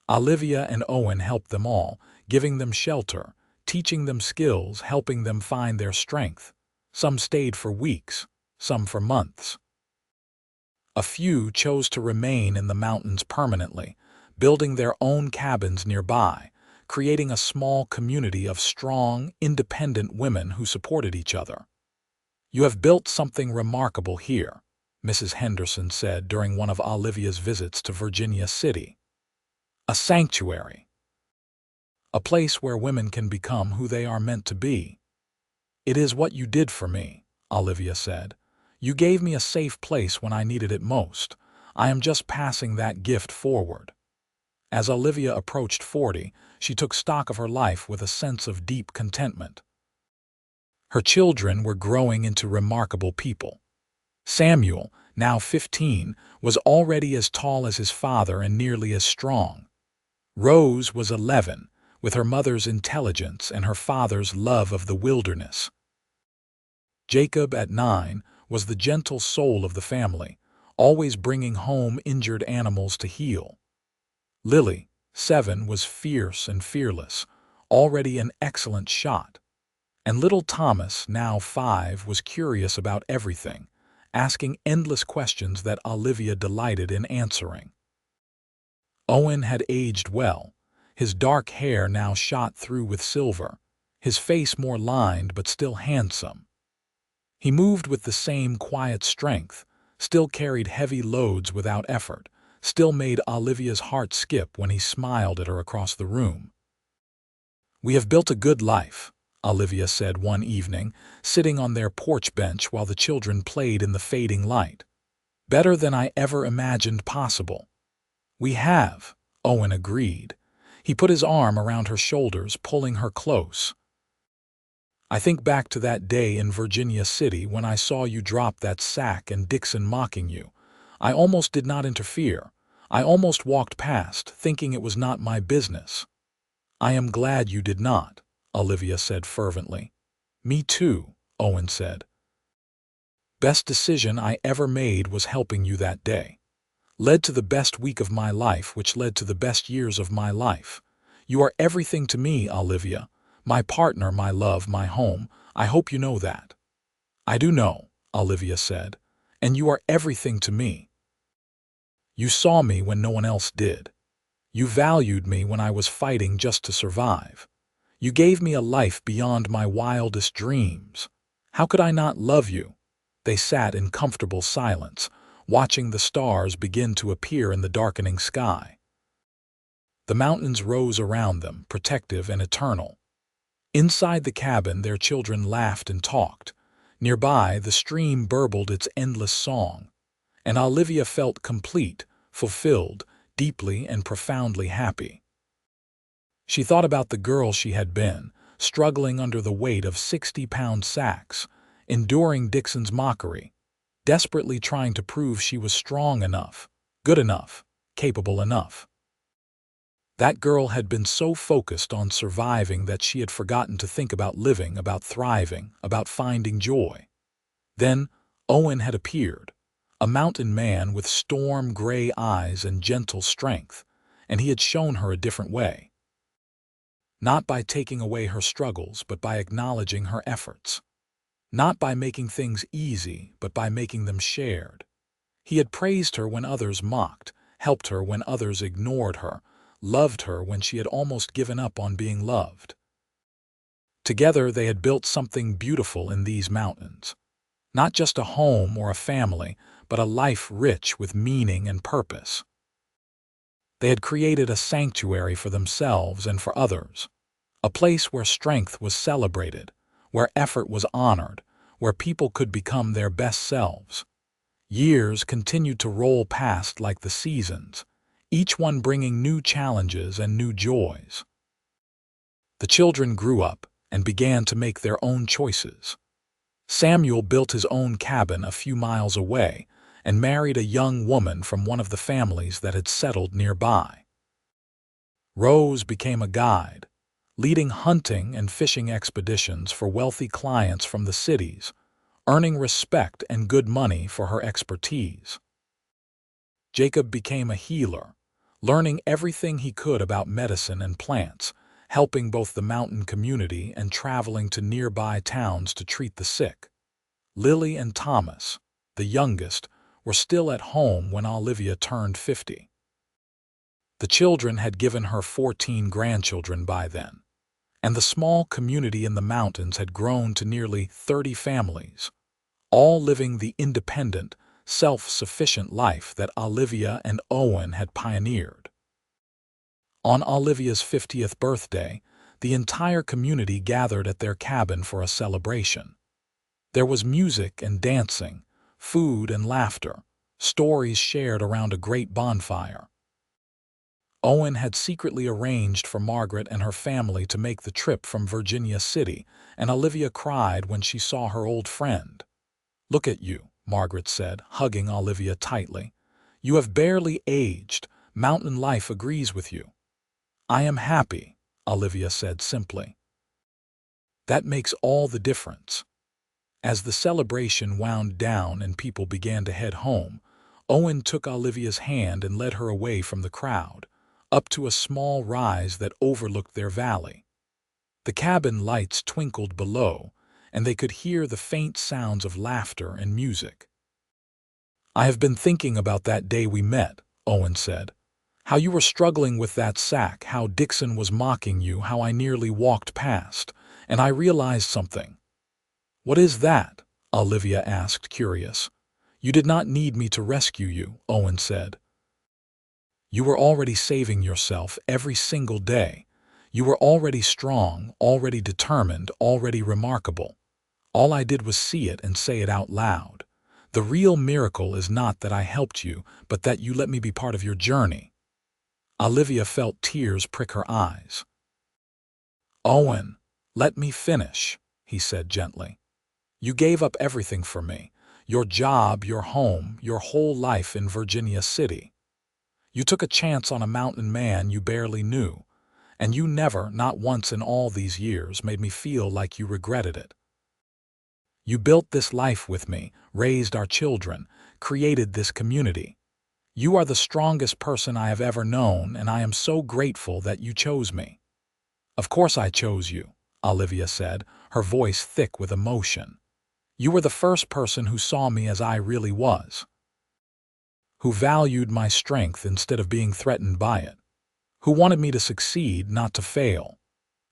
Olivia and Owen helped them all, giving them shelter, teaching them skills, helping them find their strength. Some stayed for weeks, some for months. A few chose to remain in the mountains permanently, building their own cabins nearby, creating a small community of strong, independent women who supported each other. "You have built something remarkable here," Mrs. Henderson said during one of Olivia's visits to Virginia City. "A sanctuary. A place where women can become who they are meant to be." "It is what you did for me," Olivia said. "You gave me a safe place when I needed it most. I am just passing that gift forward." As Olivia approached 40, she took stock of her life with a sense of deep contentment. Her children were growing into remarkable people. Samuel, now 15, was already as tall as his father and nearly as strong. Rose was 11, with her mother's intelligence and her father's love of the wilderness. Jacob, at 9, was the gentle soul of the family, always bringing home injured animals to heal. Lily, 7, was fierce and fearless, already an excellent shot. And little Thomas, now 5, was curious about everything, asking endless questions that Olivia delighted in answering. Owen had aged well, his dark hair now shot through with silver, his face more lined but still handsome. He moved with the same quiet strength, still carried heavy loads without effort, still made Olivia's heart skip when he smiled at her across the room. "We have built a good life," Olivia said one evening, sitting on their porch bench while the children played in the fading light. "Better than I ever imagined possible." "We have," Owen agreed. He put his arm around her shoulders, pulling her close. "I think back to that day in Virginia City when I saw you drop that sack and Dixon mocking you. I almost did not interfere. I almost walked past, thinking it was not my business." "I am glad you did not," Olivia said fervently. "Me too," Owen said. "Best decision I ever made was helping you that day. Led to the best week of my life, which led to the best years of my life. You are everything to me, Olivia. My partner, my love, my home. I hope you know that." "I do know," Olivia said, "and you are everything to me. You saw me when no one else did. You valued me when I was fighting just to survive. You gave me a life beyond my wildest dreams. How could I not love you?" They sat in comfortable silence, watching the stars begin to appear in the darkening sky. The mountains rose around them, protective and eternal. Inside the cabin, their children laughed and talked. Nearby, the stream burbled its endless song. And Olivia felt complete, fulfilled, deeply and profoundly happy. She thought about the girl she had been, struggling under the weight of 60-pound sacks, enduring Dixon's mockery, desperately trying to prove she was strong enough, good enough, capable enough. That girl had been so focused on surviving that she had forgotten to think about living, about thriving, about finding joy. Then Owen had appeared, a mountain man with storm-gray eyes and gentle strength, and he had shown her a different way. Not by taking away her struggles, but by acknowledging her efforts. Not by making things easy, but by making them shared. He had praised her when others mocked, helped her when others ignored her, loved her when she had almost given up on being loved. Together they had built something beautiful in these mountains. Not just a home or a family, but a life rich with meaning and purpose. They had created a sanctuary for themselves and for others, a place where strength was celebrated, where effort was honored, where people could become their best selves. Years continued to roll past like the seasons, each one bringing new challenges and new joys. The children grew up and began to make their own choices. Samuel built his own cabin a few miles away and married a young woman from one of the families that had settled nearby. Rose became a guide, leading hunting and fishing expeditions for wealthy clients from the cities, earning respect and good money for her expertise. Jacob became a healer, learning everything he could about medicine and plants, helping both the mountain community and traveling to nearby towns to treat the sick. Lily and Thomas, the youngest, were still at home when Olivia turned 50. The children had given her 14 grandchildren by then, and the small community in the mountains had grown to nearly 30 families, all living the independent, self-sufficient life that Olivia and Owen had pioneered. On Olivia's 50th birthday, the entire community gathered at their cabin for a celebration. There was music and dancing, food and laughter, stories shared around a great bonfire. Owen had secretly arranged for Margaret and her family to make the trip from Virginia City, and Olivia cried when she saw her old friend. "Look at you," Margaret said, hugging Olivia tightly. "You have barely aged. Mountain life agrees with you." "I am happy," Olivia said simply. "That makes all the difference." As the celebration wound down and people began to head home, Owen took Olivia's hand and led her away from the crowd, up to a small rise that overlooked their valley. The cabin lights twinkled below, and they could hear the faint sounds of laughter and music. "I have been thinking about that day we met," Owen said. "How you were struggling with that sack, how Dixon was mocking you, how I nearly walked past, and I realized something." "What is that?" Olivia asked, curious. "You did not need me to rescue you," Owen said. "You were already saving yourself every single day. You were already strong, already determined, already remarkable. All I did was see it and say it out loud. The real miracle is not that I helped you, but that you let me be part of your journey." Olivia felt tears prick her eyes. "Owen, let me finish," he said gently. "You gave up everything for me, your job, your home, your whole life in Virginia City. You took a chance on a mountain man you barely knew, and you never, not once in all these years, made me feel like you regretted it. You built this life with me, raised our children, created this community. You are the strongest person I have ever known, and I am so grateful that you chose me." "Of course I chose you," Olivia said, her voice thick with emotion. "You were the first person who saw me as I really was, who valued my strength instead of being threatened by it, who wanted me to succeed, not to fail.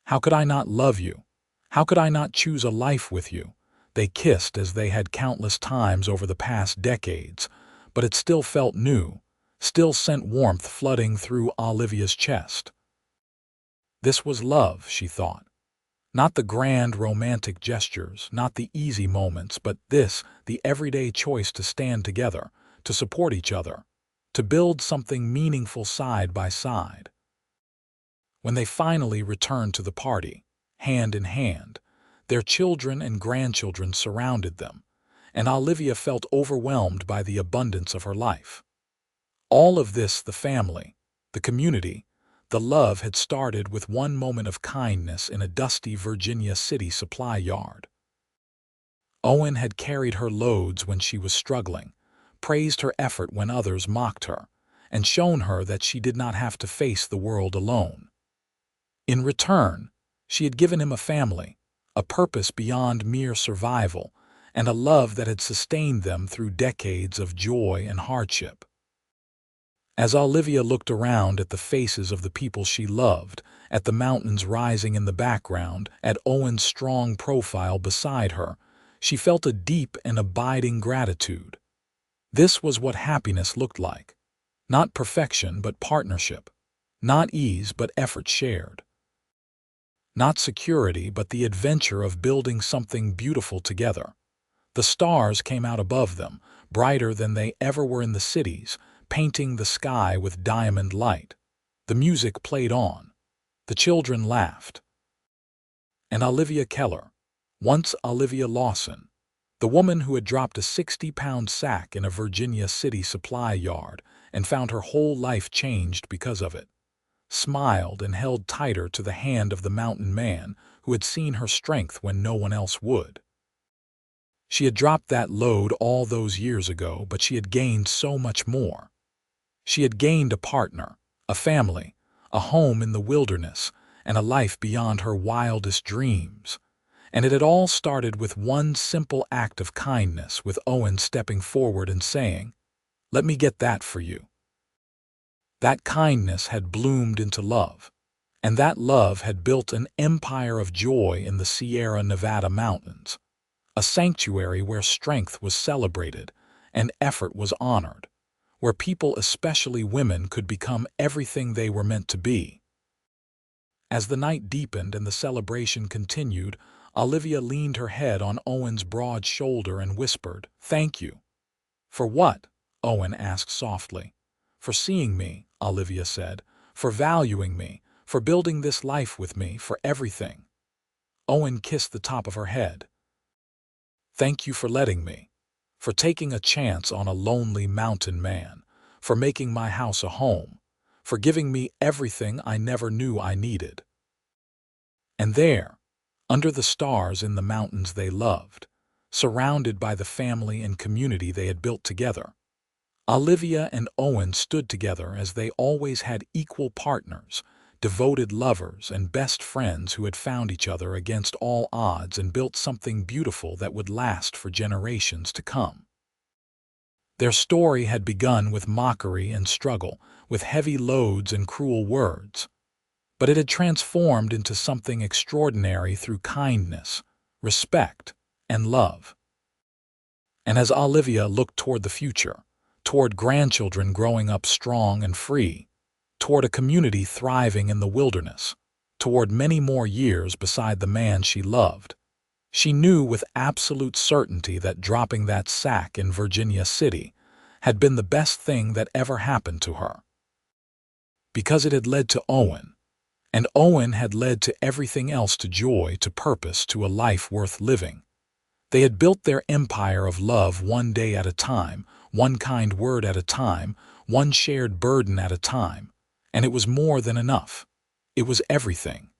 How could I not love you? How could I not choose a life with you?" They kissed as they had countless times over the past decades, but it still felt new, still sent warmth flooding through Olivia's chest. This was love, she thought. Not the grand romantic gestures, not the easy moments, but this, the everyday choice to stand together, to support each other, to build something meaningful side by side. When they finally returned to the party, hand in hand, their children and grandchildren surrounded them, and Olivia felt overwhelmed by the abundance of her life. All of this, the family, the community, the love, had started with one moment of kindness in a dusty Virginia City supply yard. Owen had carried her loads when she was struggling, praised her effort when others mocked her, and shown her that she did not have to face the world alone. In return, she had given him a family, a purpose beyond mere survival, and a love that had sustained them through decades of joy and hardship. As Olivia looked around at the faces of the people she loved, at the mountains rising in the background, at Owen's strong profile beside her, She felt a deep and abiding gratitude. This was what happiness looked like. Not perfection, but partnership. Not ease, but effort shared. Not security, but the adventure of building something beautiful together. The stars came out above them, brighter than they ever were in the cities, painting the sky with diamond light. The music played on. The children laughed. And Olivia Keller, once Olivia Lawson, the woman who had dropped a 60-pound sack in a Virginia city supply yard and found her whole life changed because of it, smiled and held tighter to the hand of the mountain man who had seen her strength when no one else would. She had dropped that load all those years ago, but she had gained so much more. She had gained a partner, a family, a home in the wilderness, and a life beyond her wildest dreams. And it had all started with one simple act of kindness, with Owen stepping forward and saying, "Let me get that for you." That kindness had bloomed into love, and that love had built an empire of joy in the Sierra Nevada mountains, a sanctuary where strength was celebrated and effort was honored, where people, especially women, could become everything they were meant to be. As the night deepened and the celebration continued, Olivia leaned her head on Owen's broad shoulder and whispered, "Thank you." "For what?" Owen asked softly. "For seeing me," Olivia said, "for valuing me, for building this life with me, for everything." Owen kissed the top of her head. "Thank you for letting me, for taking a chance on a lonely mountain man, for making my house a home, for giving me everything I never knew I needed." And there, under the stars in the mountains they loved, surrounded by the family and community they had built together, Olivia and Owen stood together as they always had, equal partners, devoted lovers, and best friends who had found each other against all odds and built something beautiful that would last for generations to come. Their story had begun with mockery and struggle, with heavy loads and cruel words, but it had transformed into something extraordinary through kindness, respect, and love. And as Olivia looked toward the future, toward grandchildren growing up strong and free, toward a community thriving in the wilderness, toward many more years beside the man she loved, she knew with absolute certainty that dropping that sack in Virginia City had been the best thing that ever happened to her. Because it had led to Owen, and Owen had led to everything else, to joy, to purpose, to a life worth living. They had built their empire of love one day at a time, one kind word at a time, one shared burden at a time, and it was more than enough. It was everything.